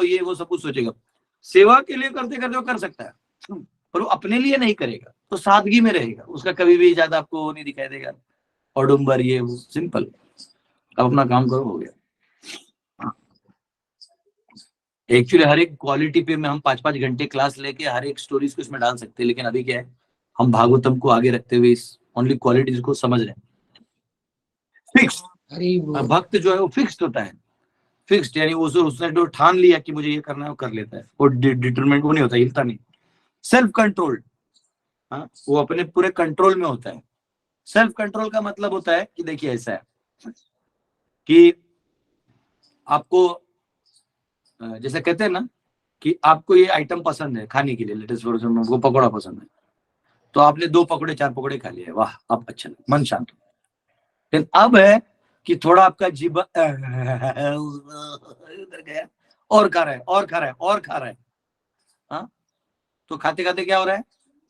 ये वो सब कुछ सोचेगा। सेवा के लिए करते करते वो कर सकता है, पर वो अपने लिए नहीं करेगा, तो सादगी में रहेगा, उसका कभी भी ज्यादा आपको नहीं दिखाई देगा औडुंबर ये वो, सिंपल, अब अपना काम करो, हो गया। एक्चुअली हर एक क्वालिटी पे में हम 5-5 घंटे क्लास लेके हर एक स्टोरीज को इसमें डाल सकते हैं, लेकिन अभी क्या है, हम भागवतम को आगे रखते हुए इस ओनली क्वालिटीज को समझ रहे हैं। फिक्स भक्त जो है वो फिक्स्ड होता है, फिक्स्ड, यानी उसने जो ठान लिया कि मुझे ये करना है वो कर लेता है, वो डिटरमिनेंट वो नहीं होता, हिलता नहीं। सेल्फ कंट्रोल, वो अपने पूरे कंट्रोल में होता है। सेल्फ कंट्रोल का मतलब होता है कि देखिए ऐसा है कि आपको जैसे कहते हैं ना कि आपको ये आइटम पसंद है खाने के लिए, लेटेस्ट वर्जन में वो पकौड़ा पसंद है, तो आपने 2 पकौड़े 4 पकौड़े खा लिए, वाह अब अच्छा लगा, मन शांत हो। लेकिन अब है कि थोड़ा आपका जीभ उधर गया, और खा रहा है और खा रहा है और खा रहा है। हाँ, तो खाते खाते क्या हो रहा है,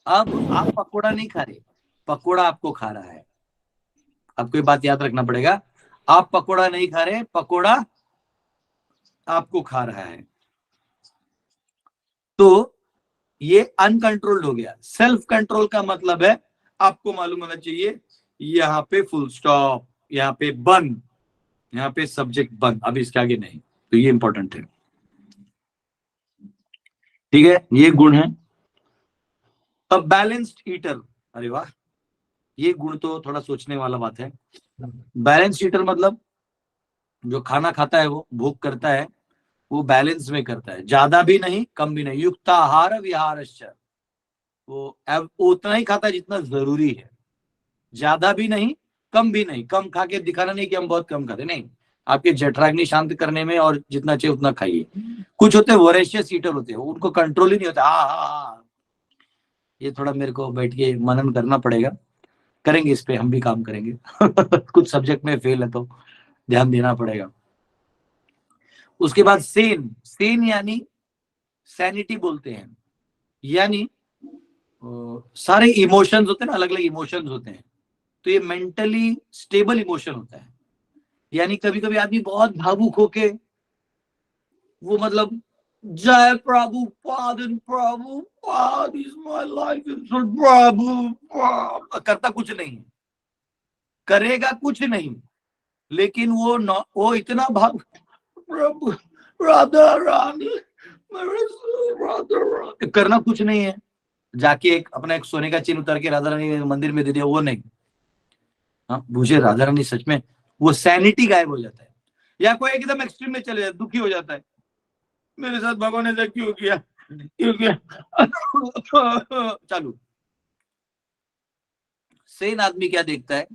अब आप पकौड़ा नहीं खा रहे, पकौड़ा आपको खा रहा है। आपको ये बात याद रखना पड़ेगा, आप पकौड़ा नहीं खा रहे, पकौड़ा आपको खा रहा है। तो ये अनकंट्रोल्ड हो गया। सेल्फ कंट्रोल का मतलब है आपको मालूम होना चाहिए यहाँ पे फुल स्टॉप, यहाँ पे बंद, यहाँ पे सब्जेक्ट बंद, अब इसके आगे नहीं। तो ये इंपॉर्टेंट है, ठीक है, ये गुण है। अब बैलेंस्ड ईटर, अरे वाह, ये गुण तो थोड़ा सोचने वाला बात है। बैलेंस्ड ईटर मतलब जो खाना खाता है वो भूख करता है, वो बैलेंस में करता है, ज्यादा भी नहीं कम भी नहीं, युक्ताहार विहारश्च, वो उतना ही खाता है जितना जरूरी है, ज्यादा भी नहीं कम भी नहीं। कम खा के दिखाना नहीं कि हम बहुत कम खाते, नहीं, आपके जठराग्नि शांत करने में और जितना चाहिए उतना खाइए। कुछ होते हैं वोरेशियस ईटर होते हैं, उनको कंट्रोल ही नहीं होता। हाँ, ये थोड़ा मेरे को बैठ के मनन करना पड़ेगा, करेंगे इस पे, हम भी काम करेंगे। कुछ सब्जेक्ट में फेल है तो ध्यान देना पड़ेगा। उसके बाद सेन, सेन यानी सैनिटी बोलते हैं, यानी सारे इमोशंस होते हैं ना, अलग अलग इमोशंस होते हैं, तो ये मेंटली स्टेबल इमोशन होता है। यानी कभी कभी आदमी बहुत भावुक होके वो मतलब जय प्रभु पाद प्रभु पाद इज माय लाइफ प्रभु करता कुछ नहीं, करेगा कुछ नहीं, लेकिन वो इतना भाव प्रभु राधा रानी राधा रानी करना कुछ नहीं है। जाके अपना एक सोने का चिन्ह उतार के राधा रानी मंदिर में दे दिया, वो नहीं। हाँ, मुझे राधा रानी सच में वो सैनिटी गायब हो जाता है। या कोई एकदम एक्सट्रीम में चले जाता, दुखी हो जाता है, मेरे साथ भगवान ने क्यों किया क्यों किया चालू। सेन आदमी क्या देखता है,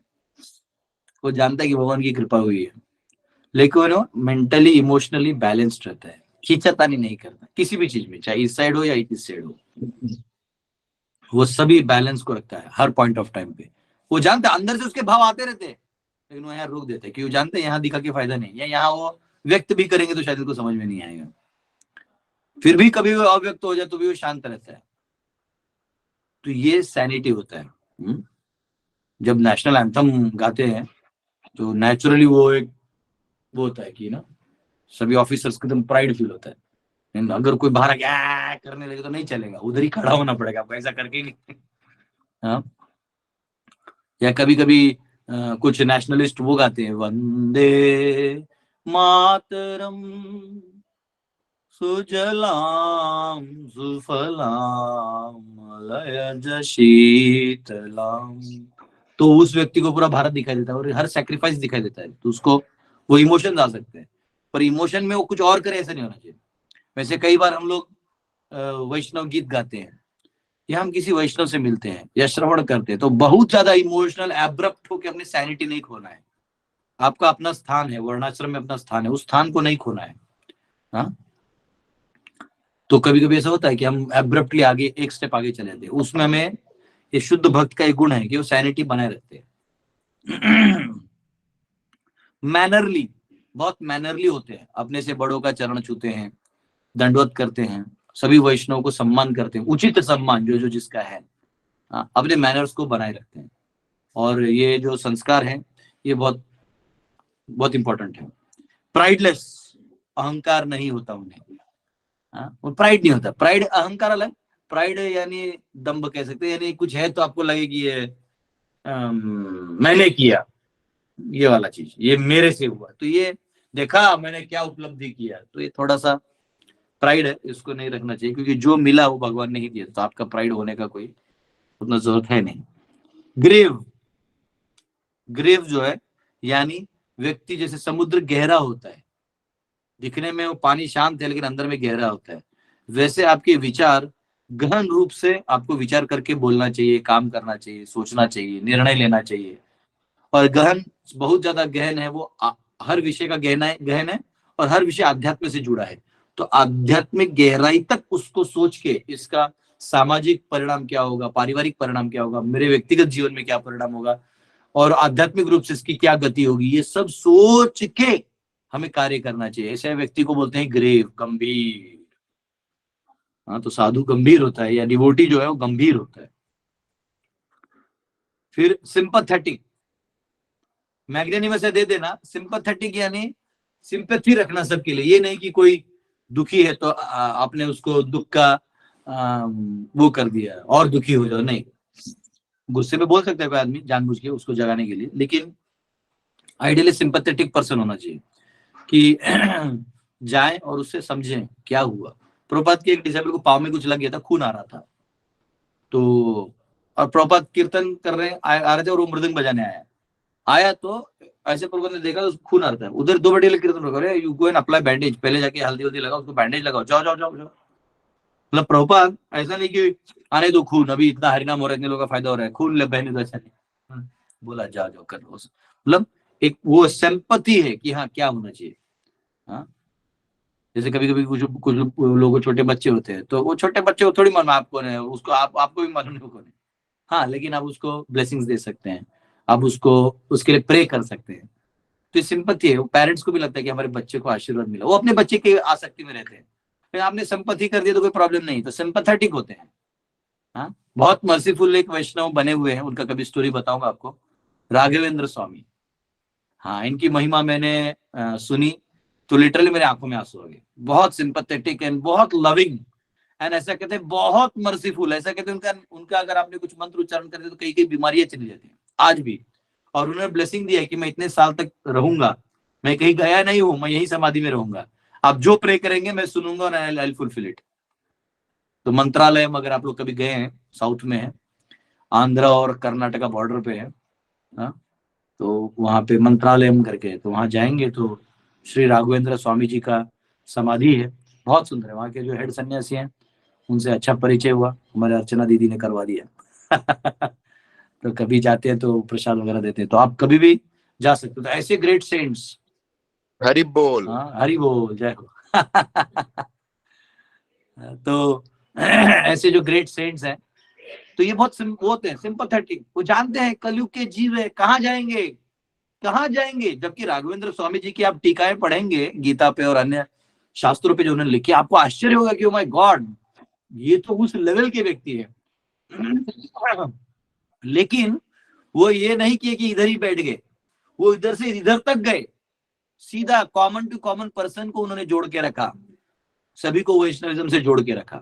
वो जानता है कि भगवान की कृपा हुई है, लेकिन वो मेंटली इमोशनली बैलेंस्ड रहता है, खींचातानी नहीं करता किसी भी चीज में, चाहे इस साइड हो या इस साइड हो, वो सभी बैलेंस को रखता है हर पॉइंट ऑफ टाइम पे। वो जानता है अंदर से उसके भाव आते रहते हैं, लेकिन वो यहाँ रोक देते हैं क्योंकि जानते हैं यहाँ दिखा के फायदा नहीं, या यहाँ वो व्यक्त भी करेंगे तो शायद उसको समझ में नहीं आएगा। फिर भी कभी वो अव्यक्त हो जाए तो भी वो शांत रहता है। तो ये सैनिटी होता है। जब नेशनल एंथम गाते हैं तो नेचुरली वो एक वो होता है कि ना सभी ऑफिसर्स को एकदम प्राइड फील होता है। अगर कोई बाहर क्या करने लगे तो नहीं चलेगा, उधर ही खड़ा होना पड़ेगा आपको, ऐसा करके नहीं। हाँ, या कभी कभी कुछ नेशनलिस्ट वो गाते हैं वंदे मातरम सुजलाम सुफलाम मलयज शीतलाम, तो उस व्यक्ति को पूरा भारत दिखाई देता है और हर सैक्रिफाइस दिखाई देता है, तो उसको वो इमोशन आ सकते हैं, पर इमोशन में वो कुछ और करे ऐसा नहीं होना चाहिए। वैसे कई बार हम लोग वैष्णव गीत गाते हैं या हम किसी वैष्णव से मिलते हैं या श्रवण करते हैं तो बहुत ज्यादा इमोशनल एब्रप्ट होकर अपनी सैनिटी नहीं खोना है। आपका अपना स्थान है, वर्णाश्रम में अपना स्थान है, उस स्थान को नहीं खोना है। हाँ, तो कभी कभी ऐसा होता है कि हम एब्रप्टली आगे एक स्टेप आगे चले जाते हैं, उसमें हमें ये शुद्ध भक्त का एक गुण है कि वो सैनिटी बनाए रखते हैं। मैनरली, बहुत मैनरली होते हैं, अपने से बड़ों का चरण छूते हैं, दंडवत करते हैं, सभी वैष्णव को सम्मान करते हैं, उचित सम्मान जो जो जिसका है, अपने मैनर्स को बनाए रखते हैं। और ये जो संस्कार है ये बहुत बहुत इंपॉर्टेंट है। प्राइडलेस, अहंकार नहीं होता उन्हें। वो प्राइड नहीं होता, प्राइड अहंकार अलग, प्राइड यानी दम्भ कह सकते हैं, यानी कुछ है तो आपको लगे कि ये मैंने किया, ये वाला चीज, ये मेरे से हुआ, तो ये देखा मैंने क्या उपलब्धि किया, तो ये थोड़ा सा प्राइड है, इसको नहीं रखना चाहिए, क्योंकि जो मिला वो भगवान ने ही दिया, तो आपका प्राइड होने का कोई उतना जरूरत है नहीं। ग्रेव, ग्रेव जो है यानी व्यक्ति जैसे समुद्र गहरा होता है, दिखने में वो पानी शांत है लेकिन अंदर में गहरा होता है, वैसे आपके विचार गहन रूप से आपको विचार करके बोलना चाहिए, काम करना चाहिए, सोचना चाहिए, निर्णय लेना चाहिए। और गहन बहुत ज्यादा गहन है, वो हर विषय का गहन है और हर विषय आध्यात्म से जुड़ा है, तो आध्यात्मिक गहराई तक उसको सोच के इसका सामाजिक परिणाम क्या होगा, पारिवारिक परिणाम क्या होगा, मेरे व्यक्तिगत जीवन में क्या परिणाम होगा और आध्यात्मिक रूप से इसकी क्या गति होगी, ये सब सोच के हमें कार्य करना चाहिए। ऐसे व्यक्ति को बोलते हैं ग्रेव, गंभीर। हाँ, तो साधु गंभीर होता है या डिवोटी जो है वो गंभीर होता है। फिर सिंपैथेटिक, मैग्नेनिमस दे देना, सिंपैथेटिक यानी सिंपैथी रखना सबके लिए, ये नहीं कि कोई दुखी है तो आपने उसको दुख का वो कर दिया और दुखी हो जाओ, नहीं। गुस्से में बोल सकता है कोई आदमी जानबूझ के उसको जगाने के लिए, लेकिन आइडियली सिंपैथेटिक पर्सन होना चाहिए कि जाए और उससे समझें क्या हुआ। प्रभुपाद के एक डिसाइपल को पाँव में कुछ लग गया था, खून आ रहा था, तो और प्रभुपाद कीर्तन कर रहे आ रहे थे और वो मृदंग बजाने आया तो ऐसे प्रभुपाद ने देखा तो खून आ रहा था, उधर 2 बेटे कीर्तन कर रहे हैं, you go and apply bandage, पहले जाके हल्दी वल्दी लगाओ, उसको बैंडेज लगाओ, जाओ जाओ जाओ जाओ। मतलब प्रभुपाद ऐसा नहीं कि आने दो खून, अभी इतना हरिनाम हो रहा है, इतने लोगों का फायदा हो रहा है, खून बहने दो, ऐसा नहीं, बोला जा जाओ कर लो। मतलब एक वो सिंपैथी है कि हाँ क्या होना चाहिए। हाँ, जैसे कभी कभी कुछ लोगों छोटे बच्चे होते हैं तो वो छोटे बच्चे को थोड़ी मालूम आप कौन है, उसको आपको भी मालूम नहीं कौन है। हाँ, लेकिन आप उसको ब्लेसिंग्स दे सकते हैं, आप उसको उसके लिए प्रे कर सकते हैं, तो सिंपैथी है। पेरेंट्स को भी लगता है कि हमारे बच्चे को आशीर्वाद मिला, वो अपने बच्चे की आसक्ति में रहते हैं, फिर आपने सिंपैथी कर दिया तो कोई प्रॉब्लम नहीं, तो सिंपैथेटिक होते हैं। हाँ, बहुत मर्सीफुल एक वैष्णव बने हुए हैं, उनका कभी स्टोरी बताऊंगा आपको, राघवेंद्र स्वामी। हाँ, इनकी महिमा मैंने सुनी तो लिटरली मेरे आंखों में आंसू आ गए। बहुत सिंपैथेटिक एंड बहुत लविंग एंड ऐसा कहते हैं बहुत मर्सीफुल। ऐसा कहते हैं उनका अगर आपने कुछ मंत्र उच्चारण करते तो कई कई बीमारियां चली जाती हैं आज भी। और उन्होंने ब्लेसिंग दिया है कि मैं इतने साल तक रहूंगा, मैं कहीं गया नहीं हूं, मैं यही समाधि में रहूंगा, आप जो प्रे करेंगे मैं सुनूंगा और आई विल फुलफिल इट। तो मंत्रालयम अगर आप लोग कभी गए हैं, साउथ में है, आंध्र और कर्नाटका बॉर्डर पे है, हाँ, तो वहां पे मंत्रालयम करके, तो वहां जाएंगे तो श्री राघवेंद्र स्वामी जी का समाधि है, बहुत सुंदर है। वहां के जो हेड सन्यासी हैं उनसे अच्छा परिचय हुआ, हमारे अर्चना दीदी ने करवा दिया। तो कभी जाते हैं तो प्रसाद वगैरह देते हैं, तो आप कभी भी जा सकते हो। तो ऐसे ग्रेट सेंट्स, हरि बोल। हाँ हरि बोल, जय हो। तो ऐसे जो ग्रेट सेंट्स हैं, तो ये बहुत वो होते हैं सिंपैथेटिक, वो जानते हैं कलयुग के जीव है, कहाँ जाएंगे कहाँ जाएंगे। जबकि राघवेंद्र स्वामी जी की आप टीकाएं पढ़ेंगे गीता पे और अन्य शास्त्रों पे जो उन्होंने लिखी, आपको आश्चर्य होगा कि ओ माय गॉड, ये तो उस लेवल के व्यक्ति है। लेकिन वो ये नहीं किए कि इधर ही बैठ गए, वो इधर से इधर तक गए, सीधा कॉमन टू कॉमन पर्सन को उन्होंने जोड़ के रखा, सभी को वैष्णविज्म से जोड़ के रखा।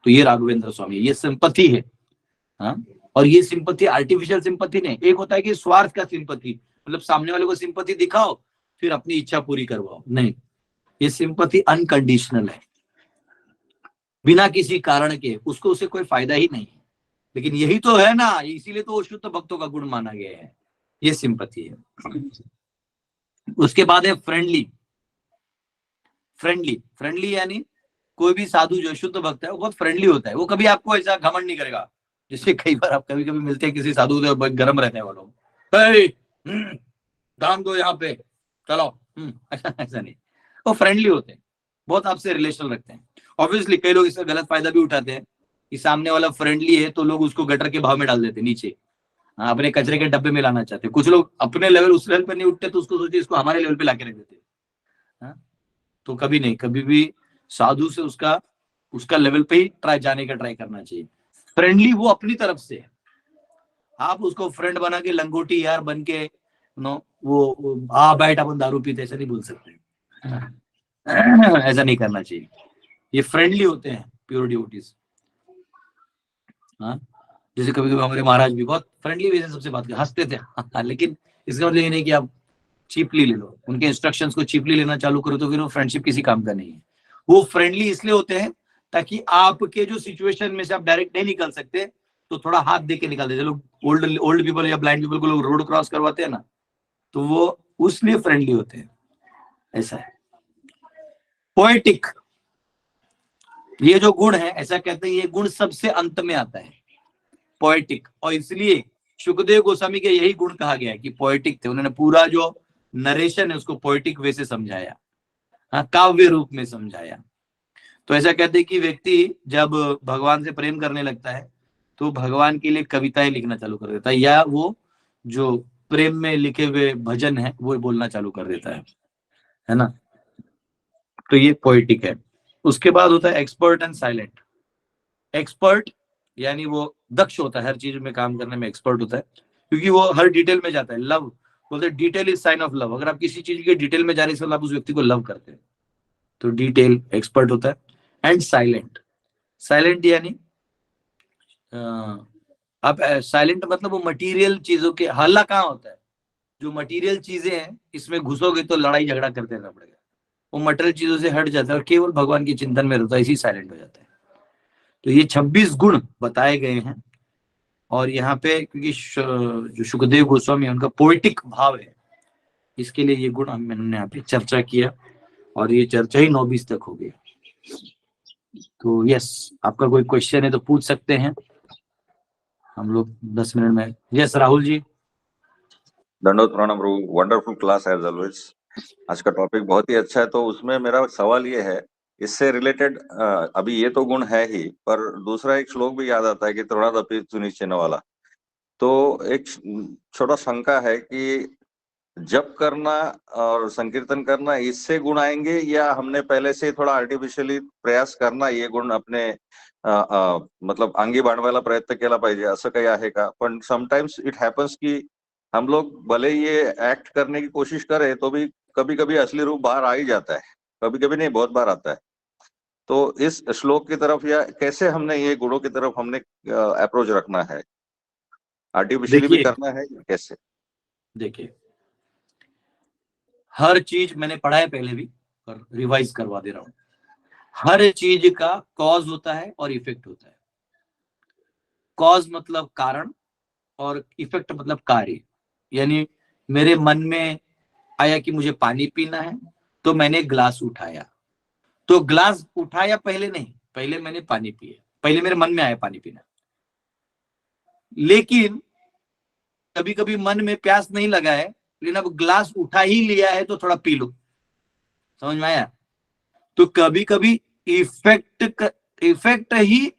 तो ये राघवेंद्र स्वामी, ये सिंपैथी है, हाँ। और ये सिंपैथी आर्टिफिशियल सिंपैथी नहीं, एक होता है कि स्वार्थ का सिंपैथी, मतलब सामने वाले को सिंपैथी दिखाओ फिर अपनी इच्छा पूरी करवाओ, नहीं, ये सिंपैथी अनकंडीशनल है, बिना किसी कारण के, उसको उसे कोई फायदा ही नहीं है। लेकिन यही तो है ना, इसीलिए तो शुद्ध भक्तों का गुण माना गया है, ये सिंपैथी है। उसके बाद है फ्रेंडली। फ्रेंडली फ्रेंडली यानी कोई भी साधु जो शुद्ध भक्त है वो बहुत फ्रेंडली होता है, वो कभी आपको ऐसा घमंड नहीं करेगा। जैसे कई बार आप कभी कभी मिलते हैं किसी साधु से, गर्म रहते हैं वो लोग, दाम दो यहाँ पे, चलो, ऐसा नहीं, वो फ्रेंडली होते हैं, बहुत आपसे रिलेशन रखते हैं। ऑब्वियसली कई लोग इसका गलत फायदा भी उठाते हैं कि सामने वाला फ्रेंडली है तो लोग उसको गटर के भाव में डाल देते हैं नीचे, अपने कचरे के डब्बे में लाना चाहते हैं। कुछ लोग अपने लेवल उस लेवल पर नहीं उठते तो उसको सोचते इसको हमारे लेवल पे लाके रख देते हैं। तो कभी नहीं, कभी भी साधु से उसका लेवल पे ही जाने का ट्राई करना चाहिए। फ्रेंडली वो अपनी तरफ से, आप उसको फ्रेंड बना के लंगोटी यार बन के वो बैठ अपन दारू पीते, ऐसा नहीं बोल सकते। ऐसा नहीं करना चाहिए। ये फ्रेंडली होते हैं प्योर डिवोटीज। हाँ, जैसे कभी कभी हमारे महाराज भी बहुत फ्रेंडली वे से सबसे बात कर, हंसते थे। लेकिन इसका मतलब ये नहीं कि आप चीपली ले लो, उनके इंस्ट्रक्शंस को चीपली लेना चालू करो तो फिर वो फ्रेंडशिप किसी काम का नहीं है। वो फ्रेंडली इसलिए होते हैं ताकि आपके जो सिचुएशन में से आप डायरेक्ट नहीं निकल सकते तो थोड़ा हाथ दे के निकाल देते। लोग ओल्ड पीपल या ब्लाइंड पीपल को लोग रोड क्रॉस करवाते हैं ना, तो वो उसलिए फ्रेंडली होते हैं, ऐसा है। पोएटिक, ये जो गुण है, ऐसा कहते हैं ये गुण सबसे अंत में आता है, पोएटिक। और इसलिए सुखदेव गोस्वामी के यही गुण कहा गया है कि पोएटिक थे। उन्होंने पूरा जो नरेशन है उसको पोएटिक वे से समझाया, हाँ, काव्य रूप में समझाया। तो ऐसा कहते हैं कि व्यक्ति जब भगवान से प्रेम करने लगता है तो भगवान के लिए कविताएं लिखना चालू कर देता है, या वो जो प्रेम में लिखे हुए भजन है वो बोलना चालू कर देता है ना। तो ये पोएटिक है। उसके बाद होता है एक्सपर्ट एंड साइलेंट। एक्सपर्ट यानी वो दक्ष होता है, हर चीज में काम करने में एक्सपर्ट होता है, क्योंकि वो हर डिटेल में जाता है। लव बोलते हैं, detail is sine of love. अगर आप किसी चीज के डिटेल में जा रहे हैं आप उस व्यक्ति को लव करते हैं, तो डिटेल एक्सपर्ट होता है। एंड साइलेंट, साइलेंट यानी आप साइलेंट मतलब वो मटेरियल चीजों के, हल्ला कहाँ होता है, जो मटेरियल चीजें हैं इसमें घुसोगे तो लड़ाई झगड़ा करते रहना पड़ेगा, वो मटेरियल चीजों से हट जाता है और केवल भगवान के चिंतन में रहता है, इसी साइलेंट हो जाता है। तो ये 26 गुण बताए गए हैं। और यहाँ पे क्योंकि जो सुखदेव गोस्वामी है उनका पोएटिक भाव है, इसके लिए ये गुण हमने यहाँ पे चर्चा किया, और ये चर्चा ही 9-20 तक हो गई। तो यस, आपका कोई क्वेश्चन है तो पूछ सकते हैं, हम लोग 10 मिनट में। यस राहुल जी। दंडोत प्रणाम प्रभु, वंडरफुल क्लास एज ऑलवेज। आज का टॉपिक बहुत ही अच्छा है। तो उसमें मेरा सवाल ये है, इससे रिलेटेड, अभी ये तो गुण है ही, पर दूसरा एक श्लोक भी याद आता है कि तृणादपि सुनिश्चय वाला। तो एक छोटा शंका है कि जप करना और संकीर्तन करना, इससे गुण आएंगे, या हमने पहले से थोड़ा आर्टिफिशियली प्रयास करना ये गुण अपने मतलब अंगी बाणवायला प्रयत्न केला पाहिजे, असं काही आहे का? पण समटाइम्स इट हॅपन्स की हम लोग भले ये एक्ट करने की कोशिश करें तो भी कभी कभी असली रूप बाहर आ ही जाता है, कभी कभी नहीं, बहुत बार आता है। तो इस श्लोक की तरफ या कैसे हमने ये गुणों की तरफ हमने अप्रोच रखना है, आर्टिफिशियली भी देखिए करना है कैसे? देखिए, हर चीज मैंने पढ़ा है पहले भी, पर रिवाइज करवा दे रहा हूं। हर चीज का कॉज होता है और इफेक्ट होता है। कॉज मतलब कारण और इफेक्ट मतलब कार्य। यानी मेरे मन में आया कि मुझे पानी पीना है, तो मैंने ग्लास उठाया। तो ग्लास उठाया पहले नहीं, पहले मैंने पानी पिया, पहले मेरे मन में आया पानी पीना। लेकिन कभी कभी मन में प्यास नहीं लगा है, लेकिन अब ग्लास उठा ही लिया है तो थोड़ा पी लो। समझ में आया? तो कभी कभी इफेक्ट ही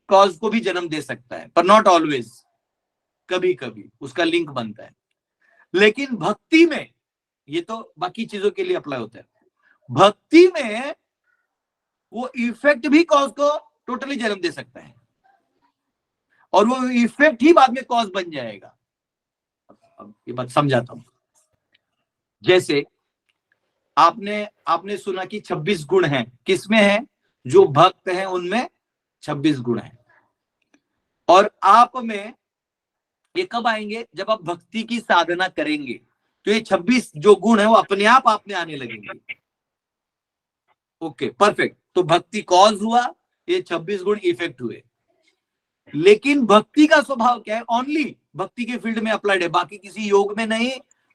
कॉज को भी जन्म दे सकता है, पर नॉट ऑलवेज। कभी कभी उसका लिंक बनता है। लेकिन भक्ति में, ये तो बाकी चीजों के लिए अप्लाई होता है, भक्ति में वो इफेक्ट भी कॉज को टोटली जन्म दे सकता है, और वो इफेक्ट ही बाद में कॉज बन जाएगा। अब ये बात समझाता हूं। जैसे आपने सुना कि 26 गुण हैं। किसमें है? जो भक्त हैं उनमें 26 गुण हैं। और आप में ये कब आएंगे? जब आप भक्ति की साधना करेंगे तो ये 26 जो गुण है वो अपने आप में आने लगेंगे। Okay, perfect. तो भक्ति कॉज हुआ, ये 26 गुण इफेक्ट हुए। लेकिन भक्ति का स्वभाव क्या है? ओनली भक्ति के फील्ड में अप्लाइड है, बाकी किसी योग में नहीं,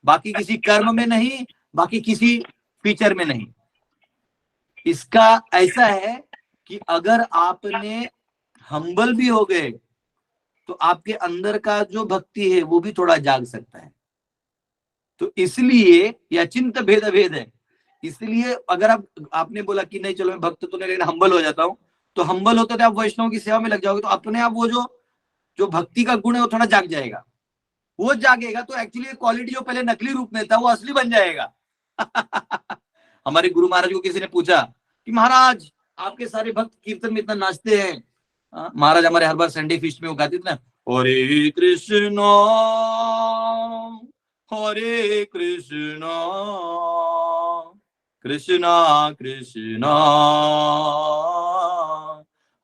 बाकी किसी कर्म में नहीं, बाकी किसी फीचर में नहीं। इसका ऐसा है कि अगर आपने हम्बल भी हो गए तो आपके अंदर का जो भक्ति है वो भी थोड़ा जाग सकता है। तो इसलिए यह चिंत भेद भेद है। इसलिए अगर आपने बोला कि नहीं चलो मैं भक्त तो नहीं, लेकिन हम्बल हो जाता हूं, तो हम्बल होते थे आप वैष्णव की सेवा में लग जाओगे, तो अपने आप वो जो भक्ति का गुण है वो थोड़ा जाग जाएगा। वो जागेगा तो एक्चुअली क्वालिटी जो पहले नकली रूप में था वो असली बन जाएगा। हमारे गुरु महाराज को किसी ने पूछा कि महाराज आपके सारे भक्त कीर्तन में इतना नाचते हैं। महाराज हमारे हर बार संडे फीस्ट में वो गाते थे ना, हरे कृष्णा हरे कृष्णा कृष्णा कृष्णा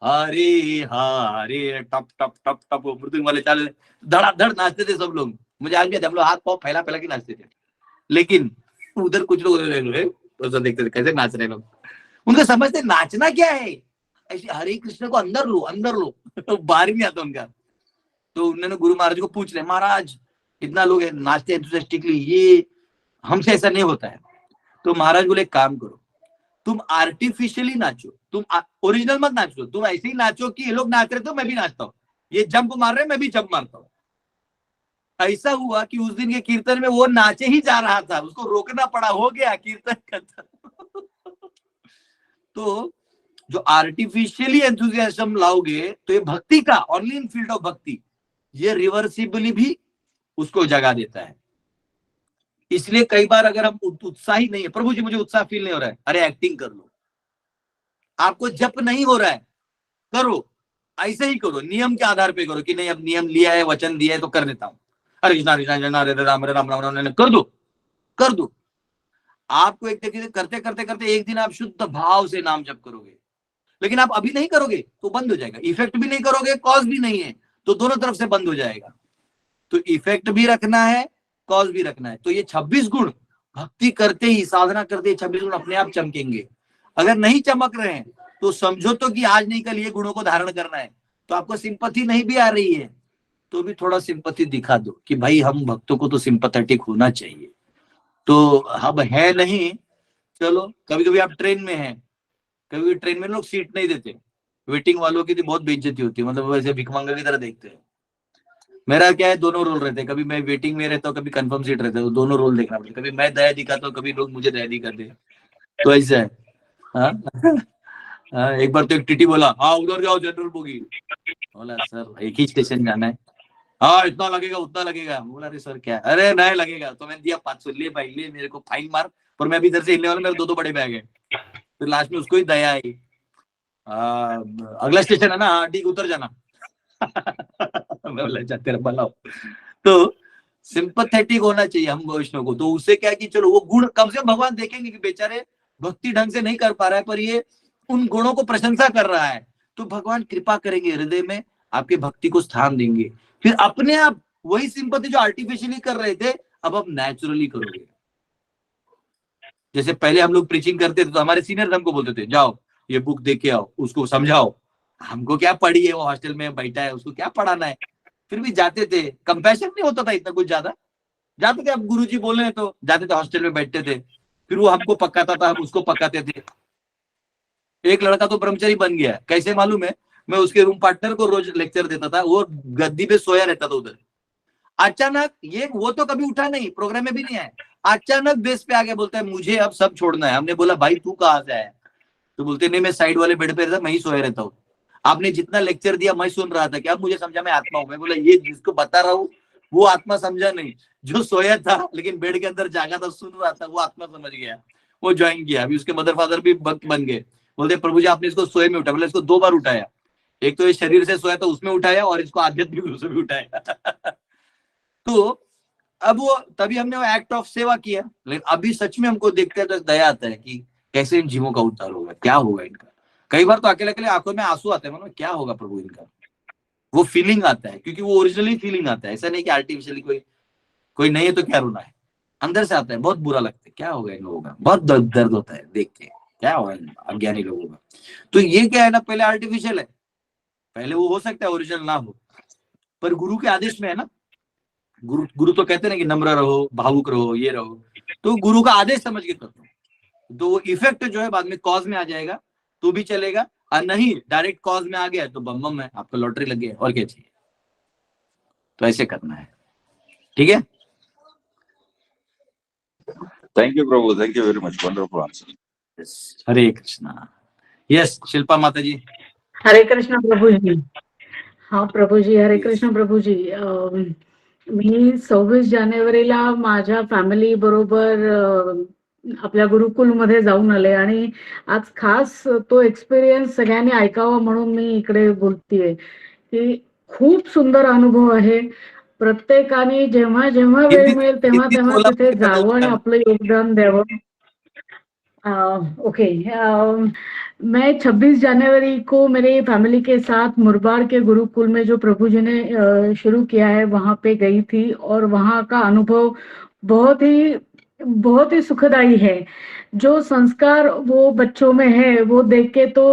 हरे हरे, टप टप टप टप वो मृदंग वाले चाल धड़ाधड़ नाचते थे सब लोग। मुझे आज भी हम लोग हाथ पाँव फैला फैला के नाचते थे। लेकिन उधर कुछ लोग तो देखते थे कैसे नाच रहे लोग। उनका समझते नाचना क्या है, ऐसे हरे कृष्ण को अंदर लो बाहर नहीं आता उनका। तो उन्होंने गुरु महाराज को पूछ रहे, महाराज इतना लोग नाचते एंथुसियास्टिकली, ये हमसे ऐसा नहीं होता है। तो महाराज बोले काम करो, तुम आर्टिफिशियली नाचो, तुम ओरिजिनल मत नाचो, तुम ऐसे ही नाचो कि ये लोग नाच रहे तो मैं भी नाचता हूँ, ये जंप मार रहे मैं भी जंप मारता हूँ। ऐसा हुआ कि उस दिन के कीर्तन में वो नाचे ही जा रहा था, उसको रोकना पड़ा, हो गया कीर्तन खत्म। तो जो आर्टिफिशियली एंथुसियाज्म लाओगे तो ये भक्ति का, ओनली इन फील्ड ऑफ भक्ति, ये रिवर्सिबली भी उसको जगा देता है। इसलिए कई बार अगर हम उत्साही नहीं है, प्रभु जी मुझे उत्साह फील नहीं हो रहा है, अरे एक्टिंग कर लो। आपको जप नहीं हो रहा है, करो, ऐसे ही करो, नियम के आधार पे करो कि नहीं अब नियम लिया है, वचन दिया है तो कर देता हूं। अरे कृष्णा कृष्णा हरे राम राम राम राम, कर दो। आपको एक तरीके से करते करते करते एक दिन आप शुद्ध भाव से नाम जप करोगे। लेकिन आप अभी नहीं करोगे तो बंद हो जाएगा, इफेक्ट भी नहीं करोगे, कॉज भी नहीं है, तो दोनों तरफ से बंद हो जाएगा। तो इफेक्ट भी रखना है, कॉज भी रखना है। तो ये 26 गुण भक्ति करते ही, साधना करते ही 26 गुण अपने आप चमकेंगे। अगर नहीं चमक रहे हैं तो समझो तो कि आज नहीं कल ये गुणों को धारण करना है। तो आपको सिंपैथी नहीं भी आ रही है तो भी थोड़ा सिंपैथी दिखा दो कि भाई हम भक्तों को तो सिंपैथेटिक होना चाहिए। तो अब है नहीं, चलो कभी कभी आप ट्रेन में हैं, कभी ट्रेन में लोग सीट नहीं देते, वेटिंग वालों की तो बहुत बेइज्जती होती है, मतलब वैसे भिखमंगा की तरह देखते हैं। मेरा क्या है, दोनों रोल रहते हैं, कभी मैं वेटिंग में रहता हूँ, कभी कंफर्म सीट रहता है, तो दोनों रोल देखना पड़ता है। कभी मैं दया दिखाता हूँ, कभी लोग मुझे दया दिखाते हैं, तो ऐसा है। हाँ एक बार तो एक टीटी बोला, हाँ उधर जाओ जनरल बोगी। बोला सर एक ही स्टेशन जाना है। हाँ इतना लगेगा उतना लगेगा। बोला अरे सर क्या, अरे नहीं लगेगा। तो मैंने दिया 500, ले भाई ले, मेरे को फाइन मार, पर मैं भी इधर से हिलने वाला, मेरे 2 बड़े बैग है। फिर लास्ट में उसको ही दया आई, अगला स्टेशन है ना, हाँ ठीक उतर जाना। मैं बोला तेरा भला हो। तो सिंपैथेटिक होना चाहिए हम वैष्णव को। तो उससे क्या है कि चलो वो गुण कम से कम भगवान देखेंगे कि बेचारे भक्ति ढंग से नहीं कर पा रहा है, पर ये उन गुणों को प्रशंसा कर रहा है, तो भगवान कृपा करेंगे, हृदय में आपके भक्ति को स्थान देंगे। फिर अपने आप वही सिंपैथी जो आर्टिफिशियली कर रहे थे, अब आप नेचुरली करोगे। जैसे पहले हम लोग प्रीचिंग करते थे तो हमारे सीनियर हमको बोलते थे जाओ ये बुक देख के आओ, उसको समझाओ। हमको क्या पढ़ी है, वो हॉस्टल में बैठा है, उसको क्या पढ़ाना है। फिर भी जाते थे, कंपैशन नहीं होता था इतना कुछ ज्यादा, जाते थे। अब गुरुजी बोले हैं तो जाते थे, हॉस्टल में बैठते थे, फिर वो हमको पकाता था, हम उसको पकाते थे। एक लड़का तो ब्रह्मचारी बन गया, कैसे मालूम है, मैं उसके रूम पार्टनर को रोज लेक्चर देता था, वो गद्दी पे सोया रहता था उधर। अचानक वो तो कभी उठा नहीं, प्रोग्राम में भी नहीं आया, अचानक बेस पे आ गया, बोलता है मुझे अब सब छोड़ना है। हमने बोला भाई तू कहाँ से आया, तो बोलते नहीं मैं साइड वाले बेड पे रहता, मैं ही सोया रहता हूँ, आपने जितना लेक्चर दिया मैं सुन रहा था, क्या मुझे समझा मैं आत्मा हूँ। मैं बोला ये जिसको बता रहा हूँ वो आत्मा समझा नहीं, जो सोया था लेकिन बेड के अंदर जागा था, सुन रहा था, वो आत्मा समझ गया, वो ज्वाइन किया। अभी उसके मदर फादर भी भक्त बन गए। बोलते प्रभु जी आपने इसको सोए में उठाया, बोले इसको 2 बार उठाया, एक तो ये शरीर से सोया था उसमें उठाया, और इसको आध्यात्मिक रूप से भी उठाया। तो अब वो तभी हमने वो एक्ट ऑफ सेवा किया, लेकिन अभी सच में हमको देखते हैं तो दया आता है कि कैसे इन जीवों का उद्धार होगा, क्या होगा इनका। कई बार तो अकेले अकेले आंखों में आंसू आते हैं, मतलब क्या होगा प्रभु इनका, वो फीलिंग आता है, क्योंकि वो ओरिजिनली फीलिंग आता है, ऐसा नहीं कि आर्टिफिशियली कोई नहीं है तो क्या रोना है, अंदर से आता है, बहुत बुरा लगता है, क्या होगा इन लोगों का, बहुत दर्द होता है देख के, क्या होगा इन अज्ञानी लोगों का। तो ये क्या है ना, पहले आर्टिफिशियल है, पहले वो हो सकता है ओरिजिनल ना हो, पर गुरु के आदेश में है ना। गुरु तो कहते हैं ना कि नम्र रहो, भावुक रहो, ये रहो, तो गुरु का आदेश समझ के करते हो, तो वो इफेक्ट जो है बाद में कॉज में आ जाएगा तो भी चलेगा, और नहीं डायरेक्ट कॉज में आ गया तो बम बम है, आपको लॉटरी लग गया, और क्या चाहिए। तो ऐसे करना है, ठीक है। Thank you Prabhu, thank you very much, wonderful answer. Hare Krishna. Yes Shilpa माता जी। हरे कृष्ण प्रभू जी। हाँ प्रभू जी, हरे कृष्ण प्रभू जी। मी 26 जानेवारीला माझ्या फॅमिली बरोबर आपल्या गुरुकुलमध्ये जाऊन आले, आणि आज खास तो एक्सपिरियन्स सगळ्यांनी ऐकावा म्हणून मी इकडे बोलतेय की खूप सुंदर अनुभव आहे। प्रत्येकाने जेव्हा जेव्हा वेळ मिळेल तेव्हा तेव्हा तिथे जावं आणि आपलं योगदान द्यावं। ओके, मैं 26 जनवरी को मेरे फैमिली के साथ मुरबाड के गुरुकुल में जो प्रभु जी ने शुरू किया है वहां पे गई थी, और वहां का अनुभव बहुत ही सुखदाई है। जो संस्कार वो बच्चों में है वो देख के तो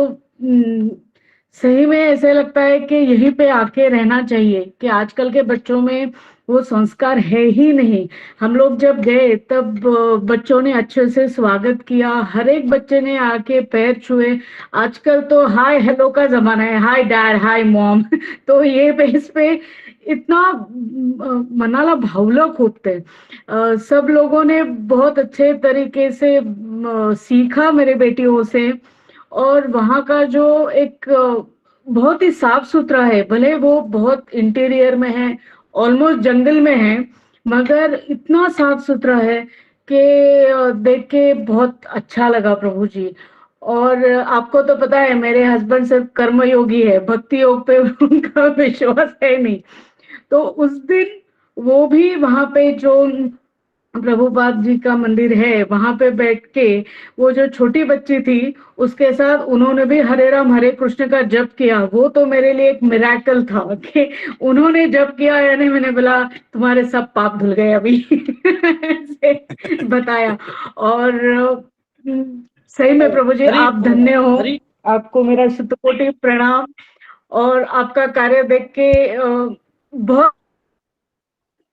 सही में ऐसे लगता है कि यहीं पे आके रहना चाहिए, कि आजकल के बच्चों में वो संस्कार है ही नहीं। हम लोग जब गए तब बच्चों ने अच्छे से स्वागत किया, हर एक बच्चे ने आके पैर छुए। आजकल तो हाय हेलो का जमाना है, हाय डैड, हाय मॉम। तो ये बेस पे इतना मनाला भावलं खूपते। सब लोगों ने बहुत अच्छे तरीके से सीखा मेरे बेटियों से, और वहाँ का जो एक बहुत ही साफ सुथरा है, भले वो बहुत इंटीरियर में है, ऑलमोस्ट जंगल में है, मगर इतना साफ सुथरा है कि देख के बहुत अच्छा लगा प्रभु जी। और आपको तो पता है मेरे हस्बैंड सिर्फ कर्मयोगी है, भक्ति योग पे उनका विश्वास है नहीं। तो उस दिन वो भी वहां पे जो प्रभुपाद जी का मंदिर है वहां पे बैठ के वो जो छोटी बच्ची थी उसके साथ उन्होंने भी हरे राम हरे कृष्ण का जप किया। वो तो मेरे लिए एक मिरेकल था कि उन्होंने जप किया, यानी मैंने बोला तुम्हारे सब पाप धुल गए अभी से बताया। और सही में प्रभु जी आप धन्य हो, आपको मेरा शतकोटि प्रणाम। और आपका कार्य देख के बहुत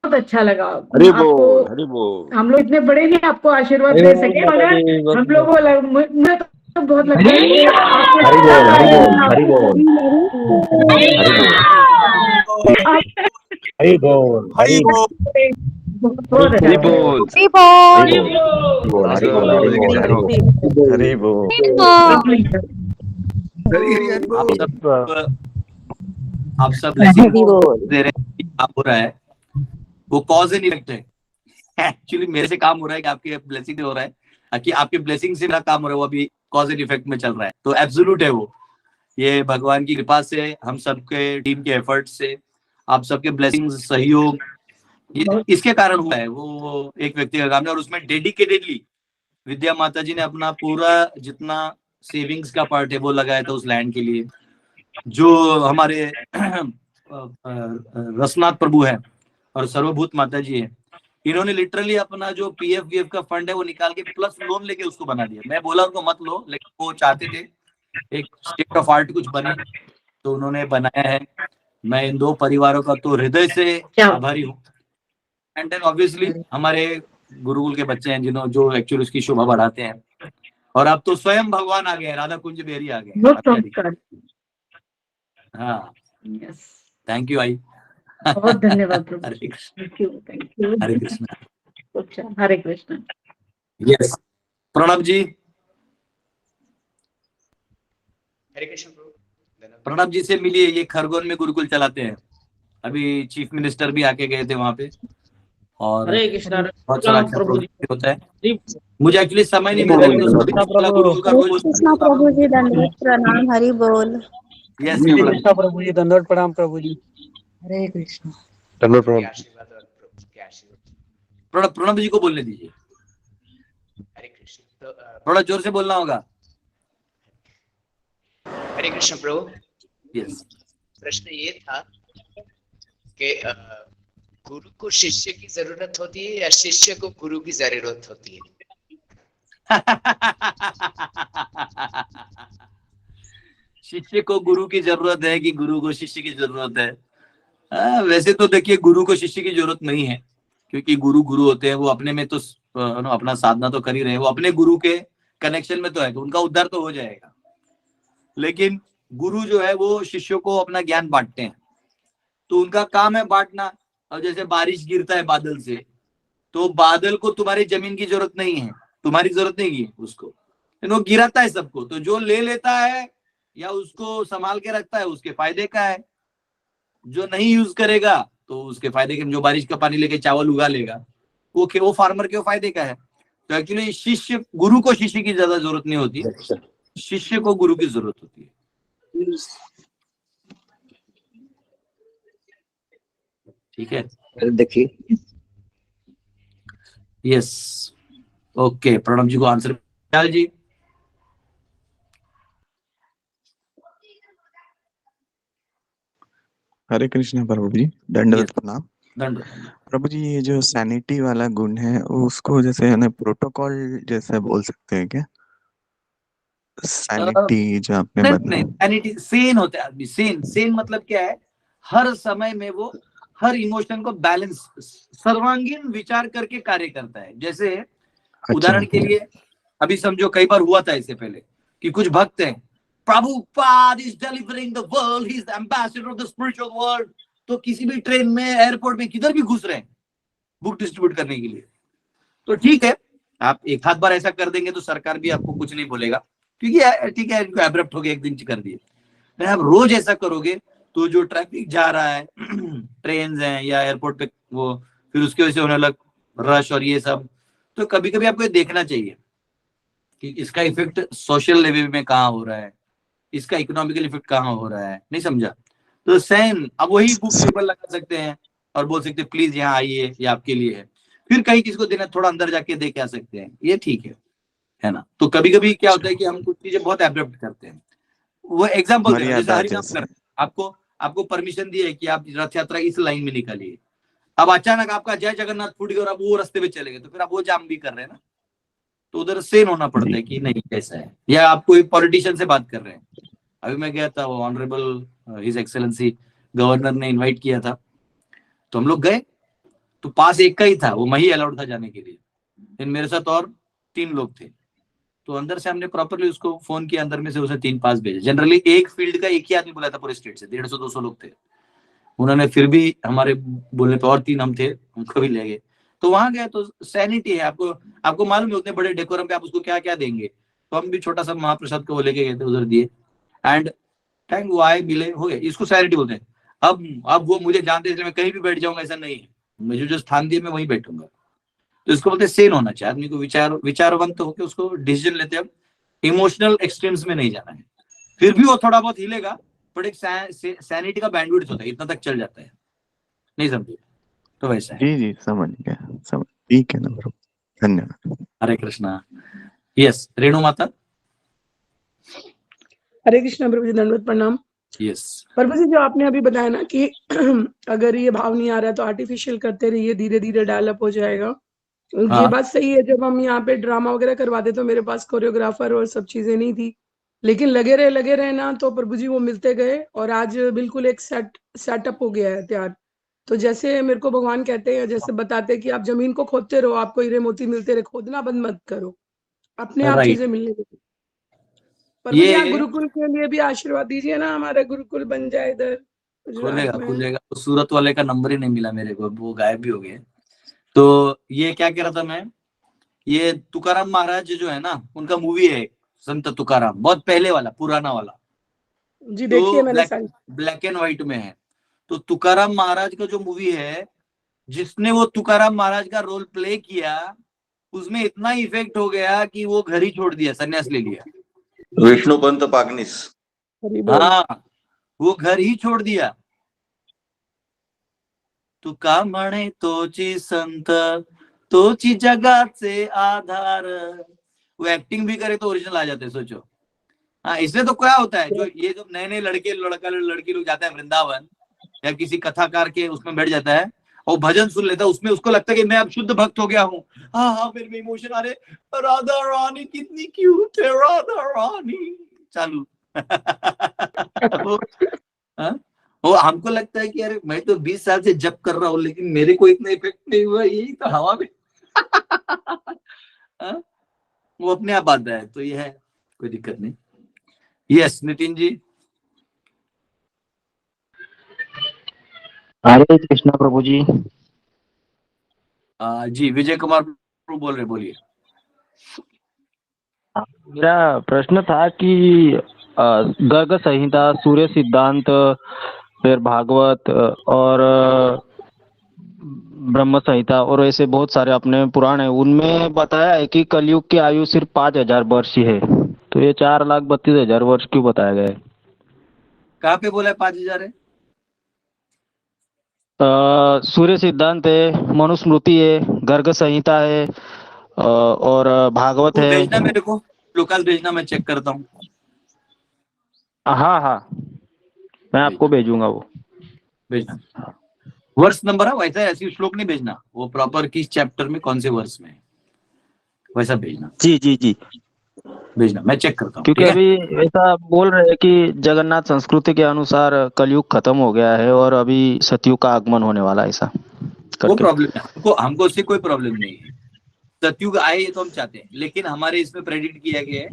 अच्छा लगा। आपको हम लोग इतने बड़े नहीं आपको आशीर्वाद दे सके, मगर हम लोगों मुझे तो बहुत लगता है कि आप सब ब्लेसिंग दे रहे हैं, काम हो रहा है, वो कॉज एंड इफेक्ट है। एक्चुअली मेरे से काम हो रहा है कि आपके ब्लेसिंग से हो रहा है, कि आपके ब्लेसिंग से मेरा काम हो रहा है, वो अभी कॉज एंड इफेक्ट में चल रहा है। तो एब्सोल्यूट है वो, ये भगवान की कृपा से, हम सबके टीम के एफर्ट से, आप सबके ब्लेसिंग सहयोग ये इसके कारण हुआ है। वो एक व्यक्ति का काम है और उसमें डेडिकेटेडली विद्या माता जी ने अपना पूरा जितना सेविंग्स का पार्ट है वो लगाया था उस लैंड के लिए। जो हमारे रसनाथ प्रभु है और सर्वभूत माता जी है, इन्होंने लिटरली अपना जो पीएफ वीएफ का फंड है वो निकाल के प्लस लोन लेके उसको बना दिया। मैं बोला उनको मत लो, लेकिन वो चाहते थे एक स्टेट ऑफ आर्ट कुछ बने, तो उन्होंने बनाया है। मैं इन दो परिवारों का तो हृदय से आभारी हूँ। एंड देन ऑब्वियसली हमारे गुरुकुल के बच्चे हैं जिन्होंने जो एक्चुअली उसकी शोभा बढ़ाते हैं। और अब तो स्वयं भगवान आ गए, राधा कुंज बेरी आ गए। हाँ, थैंक यू आई। बहुत धन्यवाद प्रभु। Hare Krishna, thank you, thank you. Hare Krishna. अच्छा, हरे कृष्ण। यस, प्रणब जी। हरे कृष्ण प्रभु। प्रणब जी से मिलिए, ये खरगोन में गुरुकुल चलाते हैं। अभी चीफ मिनिस्टर भी आके गए थे वहां पे और हरे कृष्ण बहुत सारा अच्छा प्रोजेक्ट होता है। मुझे एक्चुअली समय नहीं मिलता, गुरुकुल का रोज कृष्णा प्रभु जी, दंडवत प्रणाम, हरि बोल। यस कृष्णा प्रभु जी, दंडवत प्रणाम प्रभु जी। हरे कृष्ण। दंडवत प्रणाम। आशीर्वाद और प्रभु के आशीर्वाद। प्रणब जी को बोलने दीजिए। हरे कृष्ण। तो थोड़ा जोर से बोलना होगा। हरे कृष्ण प्रभु। यस, प्रश्न ये था कि गुरु को शिष्य की जरूरत होती है या शिष्य को गुरु की जरूरत होती है? शिष्य को गुरु की जरूरत है कि गुरु को शिष्य की जरूरत है? वैसे तो देखिए, गुरु को शिष्य की जरूरत नहीं है, क्योंकि गुरु गुरु होते हैं। वो अपने में तो अपना साधना तो कर ही रहे हैं, वो अपने गुरु के कनेक्शन में तो है, तो उनका उद्धार तो हो जाएगा। लेकिन गुरु जो है वो शिष्यों को अपना ज्ञान बांटते हैं, तो उनका काम है बांटना। और जैसे बारिश गिरता है बादल से, तो बादल को तुम्हारी जमीन की जरूरत नहीं है, तुम्हारी जरूरत नहीं है उसको, वो गिराता है सबको। तो जो ले लेता है या उसको संभाल के रखता है उसके फायदे का है, जो नहीं यूज करेगा तो उसके फायदे के, जो बारिश का पानी लेके चावल उगा लेगा वो फार्मर के फायदे का है। तो एक्चुअली शिष्य, गुरु को शिष्य की ज्यादा जरूरत नहीं होती, शिष्य को गुरु की जरूरत होती है। ठीक है, देखिए। Yes, okay. प्रणब जी को आंसर जी। हरे कृष्ण प्रभु जी, दंडवत प्रणाम। दंडवत प्रभु जी, ये जो सैनिटी वाला गुण है उसको जैसे है प्रोटोकॉल जैसे बोल सकते हैं क्या? सैनिटी जो आपने नहीं, सैनिटी सेन होता है आदमी। सेन मतलब क्या है? हर समय में वो हर इमोशन को बैलेंस, सर्वांगीण विचार करके कार्य करता है। जैसे उदाहरण के लिए अभी समझो, कई बार हुआ था इससे पहले कि कुछ भक्त हैं, Prabhupada is delivering the world, he is the ambassador of the spiritual world. तो किसी भी ट्रेन में, एयरपोर्ट में, किधर भी घुस रहे हैं बुक डिस्ट्रीब्यूट करने के लिए। तो ठीक है, आप एक आध बार ऐसा कर देंगे तो सरकार भी आपको कुछ नहीं बोलेगा, क्योंकि ठीक है, इनको एब्रप्ट हो गया, एक दिन कर दिए। आप रोज ऐसा करोगे तो जो ट्रैफिक जा रहा है, ट्रेन हैं या एयरपोर्ट पे, वो फिर उसकी वजह से होने लग रश और ये सब, तो कभी कभी आपको ये देखना चाहिए कि इसका इफेक्ट सोशल लेवल में कहाँ हो रहा है, इसका इकोनॉमिकल इफेक्ट कहाँ हो रहा है। नहीं समझा? तो सेम अब वही बुक लेबल लगा सकते हैं और बोल सकते हैं प्लीज यहाँ आइए, ये आपके लिए है। फिर कहीं किसी को देना, थोड़ा अंदर जाके दे के आ सकते हैं, ये ठीक है ना? तो कभी कभी क्या होता है कि हम कुछ चीजें बहुत एब्रप्ट करते हैं। वो एग्जाम्पल आपको परमिशन दी है कि आप रथ यात्रा इस लाइन में निकालिए। अब अचानक आपका जय जगन्नाथ फूट गया और आप वो रास्ते पे चले गए, तो फिर आप वो जाम भी कर रहे हैं ना, तो उधर सेन होना पड़ता है कि नहीं कैसा है। या आप कोई पॉलिटिशियन से बात कर रहे हैं, अभी मैं गया था, वो ऑनरेबल हिज एक्सेलेंसी गवर्नर ने इनवाइट किया था, तो हम लोग गए, तो पास एक का ही था, वो मैं ही अलाउड था जाने के लिए, लेकिन मेरे साथ और 3 लोग थे। तो अंदर से हमने प्रॉपरली उसको फोन किया, अंदर में से उसे 3 पास भेजे। जनरली एक फील्ड का एक ही आदमी बुलाया था पूरे स्टेट से, 150-200 लोग थे। उन्होंने फिर भी हमारे बोलने पे और 3 हम थे, उनको भी ले गए। तो वहां गए तो सैनिटी है, आपको मालूम है उतने बड़े डेकोरम पे आप उसको क्या क्या देंगे। तो हम भी छोटा सा महाप्रसाद को लेके गए थे, उधर दिए, एंड थैंक वो आए, मिले, हो गए। इसको सैनिटी बोलते हैं। अब वो मुझे जानते हैं, इसलिए मैं कहीं भी बैठ जाऊंगा ऐसा नहीं है, मुझे जो स्थान दिए मैं वहीं बैठूंगा। तो इसको बोलते हैं सेन होना चाहिए आदमी को, विचारवंत होकर उसको डिसीजन लेते। अब इमोशनल एक्सट्रीम्स में नहीं जाना है। फिर भी वो थोड़ा बहुत हिलेगा, बट एक सैनिटी का बैंडविड्थ होता है, इतना तक चल जाता है। नहीं समझे? तो वैसा है। जी जी समझ गया, समझ, ठीक है ना प्रभु, धन्यवाद। हरे कृष्णा। यस, रेणु माता। हरे कृष्ण प्रभु जी, दंडवत प्रणाम। यस, प्रभु जी, जो आपने अभी बताया ना कि अगर ये भाव नहीं आ रहा है तो आर्टिफिशियल करते रहिए, धीरे धीरे डेवलप हो जाएगा। ये हाँ बात सही है। जब हम यहाँ पे ड्रामा वगैरह करवाते तो मेरे पास कोरियोग्राफर और सब चीजें नहीं थी, लेकिन लगे रहे ना तो प्रभु जी वो मिलते गए और आज बिल्कुल एक सेटअप हो गया है तैयार। तो जैसे मेरे को भगवान कहते हैं, जैसे बताते हैं कि आप जमीन को खोदते रहो, आपको हीरे मोती मिलते रहे, खोदना बंद मत करो, अपने आप राइट। चीजें मिलने लगेगी। प्रभु जी, आप ये गुरुकुल के लिए भी आशीर्वाद दीजिए ना, हमारा गुरुकुल बन जाए इधर गुजरात खुलेगा में। खुलेगा। तो सूरत वाले का नंबर ही नहीं मिला मेरे को, वो गायब भी हो गए। तो ये क्या कह रहा था मैं, ये तुकाराम महाराज जो है ना, उनका मूवी है संत तुकाराम, बहुत पहले वाला, पुराना वाला। जी देखिए तो मैंने सारी। ब्लैक एंड व्हाइट में है। तो तुकाराम महाराज का जो मूवी है, जिसने वो तुकाराम महाराज का रोल प्ले किया, उसमें इतना इफेक्ट हो गया कि वो घर ही छोड़ दिया, संन्यास ले लिया। विष्णुपंत पागनीस। हरि बोल। हाँ, वो घर ही छोड़ दिया। तुका म्हणे तोची संत, तोची जगाचे आधार। वो एक्टिंग भी करे तो ओरिजिनल आ जाते, सोचो। हाँ, इसलिए तो क्या होता है, जो ये जो नए नए लड़की लोग जाते हैं वृंदावन या किसी कथाकार के उसमें बैठ जाता है और भजन सुन लेता है, उसमें उसको लगता है कि मैं अब शुद्ध भक्त हो गया हूँ। हाँ, मेरे में इमोशन आ रहे, राधा रानी कितनी क्यूट है, राधा रानी चालू। वो हमको लगता है कि अरे मैं तो 20 साल से जप कर रहा हूँ, लेकिन मेरे को इतना इफेक्ट नहीं हुआ, यही तो हवा में। वो अपने आप आता है, तो ये है, कोई दिक्कत नहीं। यस, नितिन जी। हरे कृष्णा प्रभु जी। जी, विजय कुमार प्रभु बोल रहे, बोलिए। मेरा प्रश्न था कि गर्ग संहिता, सूर्य सिद्धांत, फिर भागवत और ब्रह्म संहिता और ऐसे बहुत सारे अपने पुराण है, उनमें बताया है कि कलयुग की आयु सिर्फ 5000 वर्ष ही है। तो ये 4,32,000 वर्ष क्यों बताया गया है? कहाँ पे बोला है 5000 है? सूर्य सिद्धांत है, मनुस्मृति है, गर्ग संहिता है और भागवत है। भेजना मेरे को, लोकल भेजना, मैं चेक करता हूँ। हाँ हाँ, मैं आपको भेजूंगा, वो भेजना। वर्ष नंबर है वैसा, ऐसी श्लोक नहीं भेजना, वो प्रॉपर किस चैप्टर में कौन से वर्ष में वैसा भेजना। जी जी जी भेजना, मैं चेक करता हूँ। क्योंकि अभी ऐसा बोल रहे हैं कि जगन्नाथ संस्कृति के अनुसार कलयुग खत्म हो गया है और अभी सतयुग का आगमन होने वाला है, ऐसा वो प्रॉब्लम है, हमको उससे कोई प्रॉब्लम नहीं है। सतयुग आए ये तो हम चाहते हैं, लेकिन हमारे इसमें प्रेडिक्ट किया गया है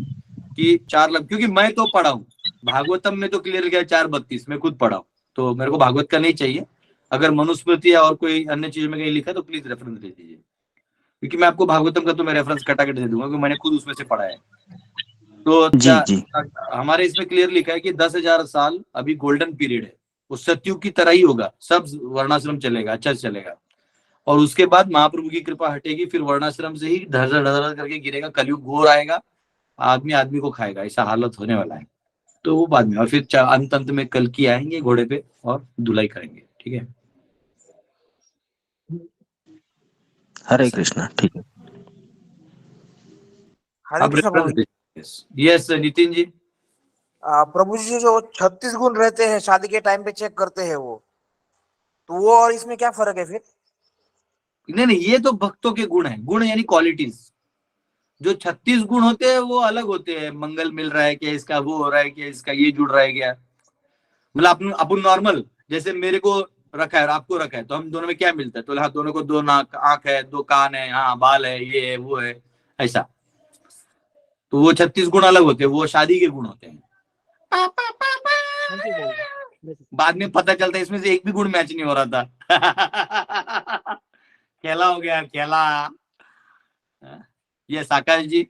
कि 4 लाख, क्योंकि मैं तो पढ़ा हूँ भागवतम में, तो क्लियर गया 4:32, मैं खुद पढ़ा हूँ, तो मेरे को भागवत का नहीं चाहिए। अगर मनुस्मृति या और कोई अन्य चीज में कहीं लिखा तो प्लीज रेफरेंस दे दीजिए, क्योंकि मैं आपको भागवतम का तो मैं रेफरेंस कटाकट दे दूंगा, क्योंकि मैंने खुद उसमें से पढ़ा है। तो जी हमारे इसमें क्लियर लिखा है कि 10,000 साल अभी गोल्डन पीरियड है, वो सतयुग की तरह ही होगा, सब वर्णाश्रम चलेगा, अच्छा से चलेगा। और उसके बाद महाप्रभु की कृपा हटेगी, फिर वर्णाश्रम से ही धर धर करके गिरेगा, कलयुग घोर आएगा, आदमी आदमी को खाएगा, ऐसा हालत होने वाला है। तो वो बाद में, और फिर अंत में कल की आएंगे घोड़े पे और धुलाई करेंगे, ठीक है। हरे कृष्णा, ठीक है। हरे कृष्ण प्रभु जी। यस नितिन जी। प्रभु जी, जो 36 गुण रहते हैं शादी के टाइम पे चेक करते हैं वो, तो वो और इसमें क्या फर्क है फिर? नहीं, ये तो भक्तों के गुण है, गुण यानी क्वालिटीज। जो 36 गुण होते हैं वो अलग होते हैं, मंगल मिल रहा है क्या इसका, वो हो रहा है क्या इसका, ये जुड़ रहा है क्या, मतलब अपन नॉर्मल जैसे मेरे को रखा है और आपको रखा है, तो हम दोनों में क्या मिलता है, तो हाँ दोनों को 2 नाक आंख है, 2 कान है, हाँ बाल है, ये है वो है, ऐसा। तो वो 36 गुण अलग होते हैं, वो शादी के गुण होते हैं। बाद में पता चलता है इसमें से एक भी गुण मैच नहीं हो रहा था। खेला हो गया, खेला। ये आकाश जी।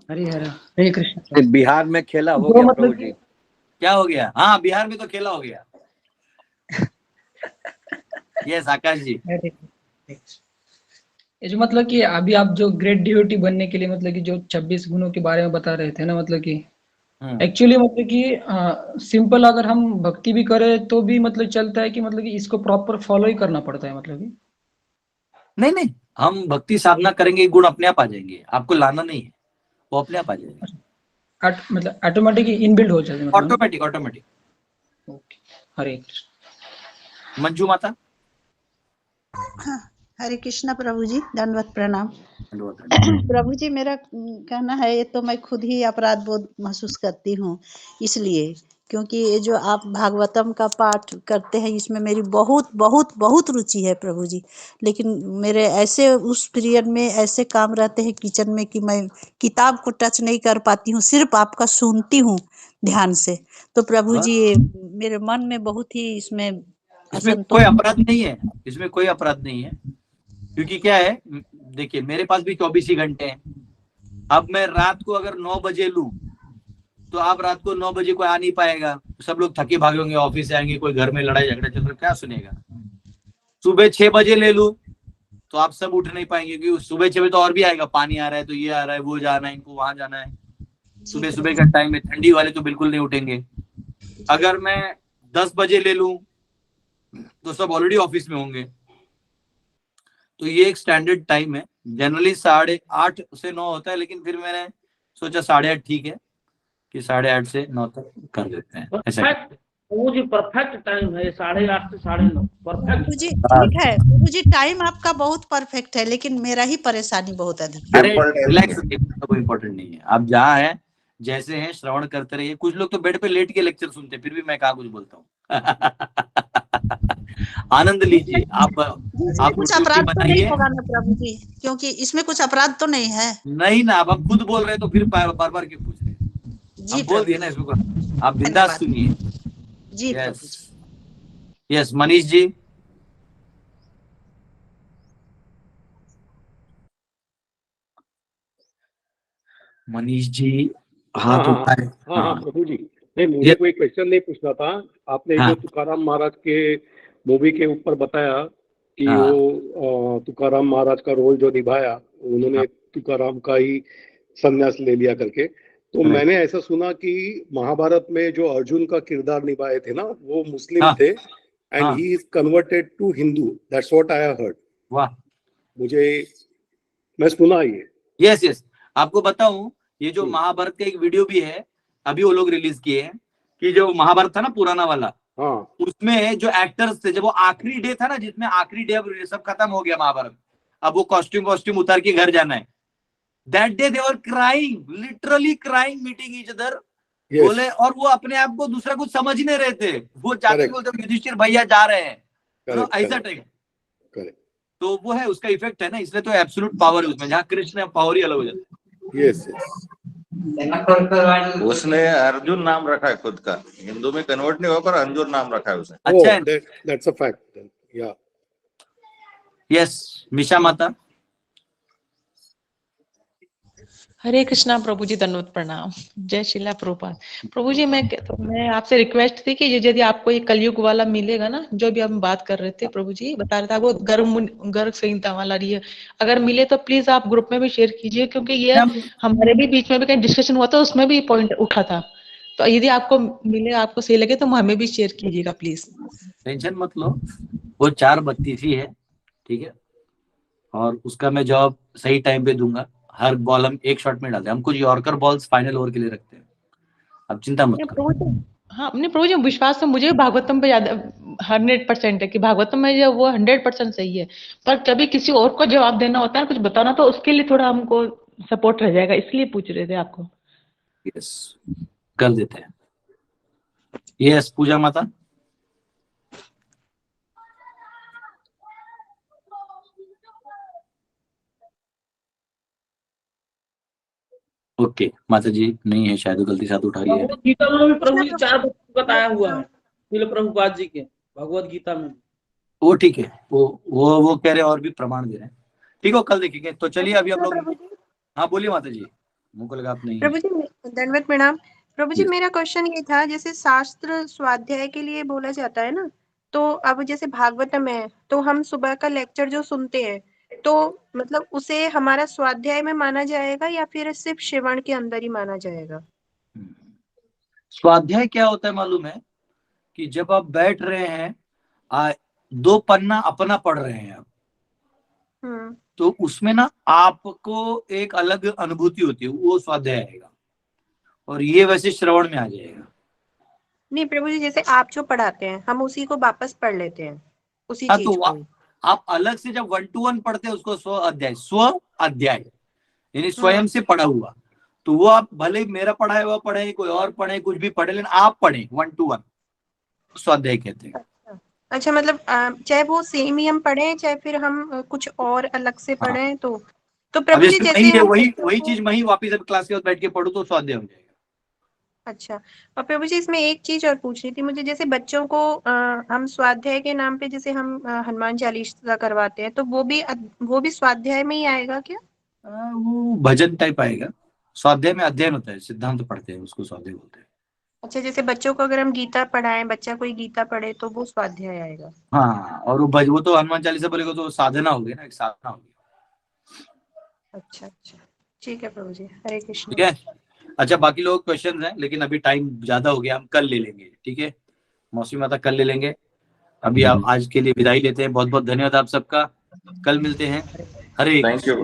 हरे कृष्ण। बिहार में खेला हो गया प्रभु जी। क्या हो गया? हाँ, बिहार में तो खेला हो गया। यस आकाश जी। ये जो मतलब कि अभी आप जो ग्रेट डिवोटी बनने के लिए मतलब कि जो 26 गुणों के बारे में बता रहे थे ना, मतलब कि एक्चुअली मतलब कि सिंपल अगर हम भक्ति भी करें तो भी मतलब चलता है कि मतलब कि इसको प्रॉपर फॉलो ही करना पड़ता है मतलब कि नहीं नहीं, हम भक्ति साधना करेंगे, गुण अपने आप आ जाएंगे, आपको लाना नहीं है, वो अपने आप आ जाएगा। मतलब ऑटोमेटिक इनबिल्ड हो जाता है मतलब ऑटोमेटिक ऑटोमेटिक। ओके, हरे कृष्ण। मंजू माता। हरे कृष्णा प्रभु जी, दंडवत प्रणाम। प्रभु जी, मेरा कहना है, ये तो मैं खुद ही अपराध बोध महसूस करती हूँ, इसलिए क्योंकि ये जो आप भागवतम का पाठ करते हैं इसमें मेरी बहुत बहुत बहुत रुचि है प्रभु जी, लेकिन मेरे ऐसे उस पीरियड में ऐसे काम रहते हैं किचन में कि मैं किताब को टच नहीं कर पाती हूँ, सिर्फ आपका सुनती हूँ ध्यान से। तो प्रभु जी मेरे मन में बहुत ही इसमें कोई अपराध नहीं है, इसमें कोई अपराध नहीं है, क्योंकि क्या है, देखिए मेरे पास भी 24 ही घंटे हैं। अब मैं रात को अगर 9 बजे लूं तो आप रात को 9 बजे कोई आ नहीं पाएगा, सब लोग थके भागे होंगे, ऑफिस से आएंगे, कोई घर में लड़ाई झगड़ा चल रहा, क्या सुनेगा। सुबह 6 बजे ले लूं तो आप सब उठ नहीं पाएंगे, क्योंकि सुबह 6 बजे तो और भी आएगा, पानी आ रहा है तो ये आ रहा है, वो जाना है, इनको वहां जाना है। सुबह सुबह का टाइम है, ठंडी वाले तो बिल्कुल नहीं उठेंगे। अगर मैं 10 बजे ले लूं तो सब ऑलरेडी ऑफिस में होंगे। तो ये एक स्टैंडर्ड टाइम है, जनरली 8:30 से 9 होता है, लेकिन फिर मैंने सोचा 8:30 ठीक है कि 8:30 से 9 तक कर देते हैं, ऐसा। वो जी परफेक्ट टाइम है 8:30 से 9:30 परफेक्ट। प्रभु जी ठीक है, प्रभु जी टाइम आपका बहुत परफेक्ट है, लेकिन मेरा ही परेशानी बहुत अधिक। अरे रिलैक्स, कोई इम्पोर्टेंट नहीं है, आप जहाँ हैं जैसे हैं श्रवण करते रहिए। कुछ लोग तो बेड पे लेट के लेक्चर सुनते हैं, फिर भी मैं कहाँ कुछ बोलता हूँ। आनंद लीजिए आप कुछ अपराध तो नहीं होगा ना प्रभु जी, क्योंकि इसमें कुछ अपराध तो नहीं है। नहीं ना, अब खुद बोल रहे हैं तो फिर बार बार क्यों पूछ रहे हैं। हम बोल दिए ना इसको, आप बिंदास सुनिए जी। यस मनीष जी। मनीष जी हाथ उठाए। हाँ प्रभु जी, नहीं मुझे कोई क्वेश्चन नहीं पूछना था। आपने जो तुकाराम महाराज के मूवी के ऊपर बताया कि वो तुकाराम महाराज का रोल जो निभाया, उन्होंने तुकाराम का ही संन्यास ले लिया करके, तो मैंने ऐसा सुना कि महाभारत में जो अर्जुन का किरदार निभाए थे ना, वो मुस्लिम थे and he is converted to Hindu, that's what I heard. वाह, मैं सुना ये। यस यस, आपको बताऊं, ये जो महाभारत का एक वीडियो भी है, अभी वो लोग रिलीज किए हैं, कि जो महाभारत था ना पुराना वाला, उसमें जो एक्टर्स थे, जब वो आखिरी डे था ना, जिसमें आखिरी डे अब सब खत्म हो गया महाभारत, अब वो कॉस्ट्यूम उतार के घर जाना है, that day they were crying, literally crying, meeting each other, बोले, और वो अपने आप को दूसरा कुछ समझ नहीं रहे थे, वो जाके बोलते युधिष्ठिर भैया जा रहे हैं, ऐसा टाइप। तो वो है, उसका इफेक्ट है ना, इसलिए तो एब्सोल्यूट पावर है उसमें, जहाँ कृष्ण पावर ही अलग हो जाता है। यस उसने अर्जुन नाम रखा है खुद का, हिंदू में कन्वर्ट नहीं हुआ पर अर्जुन नाम रखा है उसने। अच्छा, दैट्स अ फैक्ट। या यस मिशा माता। हरे कृष्णा प्रभु जी, दंडवत प्रणाम, जय शिला प्रभुपाद। प्रभु जी मैं आपसे रिक्वेस्ट थी कि यदि आपको ये कलयुग वाला मिलेगा ना, जो भी हम बात कर रहे थे, प्रभु जी बता रहे थे वो गर्भ संहिता वाला रही है, अगर मिले तो प्लीज आप ग्रुप में भी शेयर कीजिए, क्योंकि ये हमारे भी बीच में भी कहीं डिस्कशन हुआ था, उसमें भी पॉइंट उठा था। तो यदि आपको मिले, आपको सही लगे तो हमें भी शेयर कीजिएगा प्लीज। टेंशन मत लो, वो 4:32 ही है, ठीक है, और उसका मैं जवाब सही टाइम पे दूंगा। हर बॉल हम एक शॉट में डालते हैं, हम कुछ यॉर्कर बॉल्स फाइनल ओवर के लिए रखते हैं, अब चिंता मत करो। हाँ, अपने प्रभु जी विश्वास है मुझे भागवतम पे ज्यादा 100% है कि भागवतम में जो वो 100% सही है, पर कभी किसी और को जवाब देना होता है, कुछ बताना, तो उसके लिए थोड़ा हमको सपोर्ट रह जाएगा, इसलिए पूछ रहे थे आपको। यस, कर देते हैं। यस पूजा माता। ओके माता जी नहीं है शायद, गलती से हाथ उठा लिया है। गीता में भी प्रभु जी 4 बताया हुआ है, प्रभुपाद जी के भगवत गीता में। वो ठीक है, वो कह रहे हैं और भी प्रमाण दे रहे हैं, ठीक है, कल देखेंगे। तो चलिए अभी हम लोग, हाँ बोलिए माता जी, मुझको लगा आप नहीं। प्रभु जी दंडवत प्रणाम। प्रभु जी मेरा क्वेश्चन ये था, जैसे शास्त्र स्वाध्याय के लिए बोला जाता है ना, तो अब जैसे भागवतम है, तो हम सुबह का लेक्चर जो सुनते हैं, तो मतलब उसे हमारा स्वाध्याय में माना जाएगा या फिर सिर्फ श्रवण के अंदर ही माना जाएगा? स्वाध्याय क्या होता है मालूम है? कि जब आप बैठ रहे हैं, 2 पन्ना अपना पढ़ रहे हैं आप, तो उसमें ना आपको एक अलग अनुभूति होती है, वो स्वाध्याय आएगा। और ये वैसे श्रवण में आ जाएगा। नहीं प्रभु जी, जैसे आप जो पढ़ाते हैं हम उसी को वापस पढ़ लेते हैं, उसी चीज तो को। आप अलग से जब 1 to 1 पढ़ते हैं उसको स्व अध्याय यानी स्वयं से पढ़ा हुआ, तो वो आप भले ही मेरा पढ़ाया हुआ पढ़े, कोई और पढ़े, कुछ भी पढ़े, लेकिन आप पढ़े 1 to 1, स्वाध्याय कहते हैं। अच्छा, मतलब चाहे वो सेम ही हम पढ़े, चाहे फिर हम कुछ और अलग से पढ़े, तो प्रभु जी जैसे वही चीज मैं ही वापिस क्लास के बाद बैठ के पढ़ू तो स्वाध्याय हो जाएगा। अच्छा, और प्रभु जी इसमें एक चीज और पूछनी थी मुझे, जैसे बच्चों को हम स्वाध्याय के नाम पे जैसे हम हनुमान चालीसा करवाते हैं, तो वो भी स्वाध्याय में ही आएगा क्या? वो भजन टाइप आएगा। स्वाध्याय में अध्ययन होता है, सिद्धांत पढ़ते हैं, उसको स्वाध्याय बोलते हैं। अच्छा, जैसे बच्चों को अगर हम गीता पढ़ाएं, बच्चा कोई गीता पढ़े तो वो स्वाध्याय आएगा। हाँ, और वो तो हनुमान चालीसा बोलेगा तो साधना होगी ना, एक साधना होगी। अच्छा, ठीक है प्रभु जी, हरे कृष्ण। ठीक है। अच्छा, बाकी लोग क्वेश्चन हैं, लेकिन अभी टाइम ज्यादा हो गया, हम कल ले लेंगे। ठीक है, मौसी माता कल ले लेंगे। अभी आप आज के लिए विदाई लेते हैं। बहुत बहुत धन्यवाद आप सबका, कल मिलते हैं। हरे थैंक यू।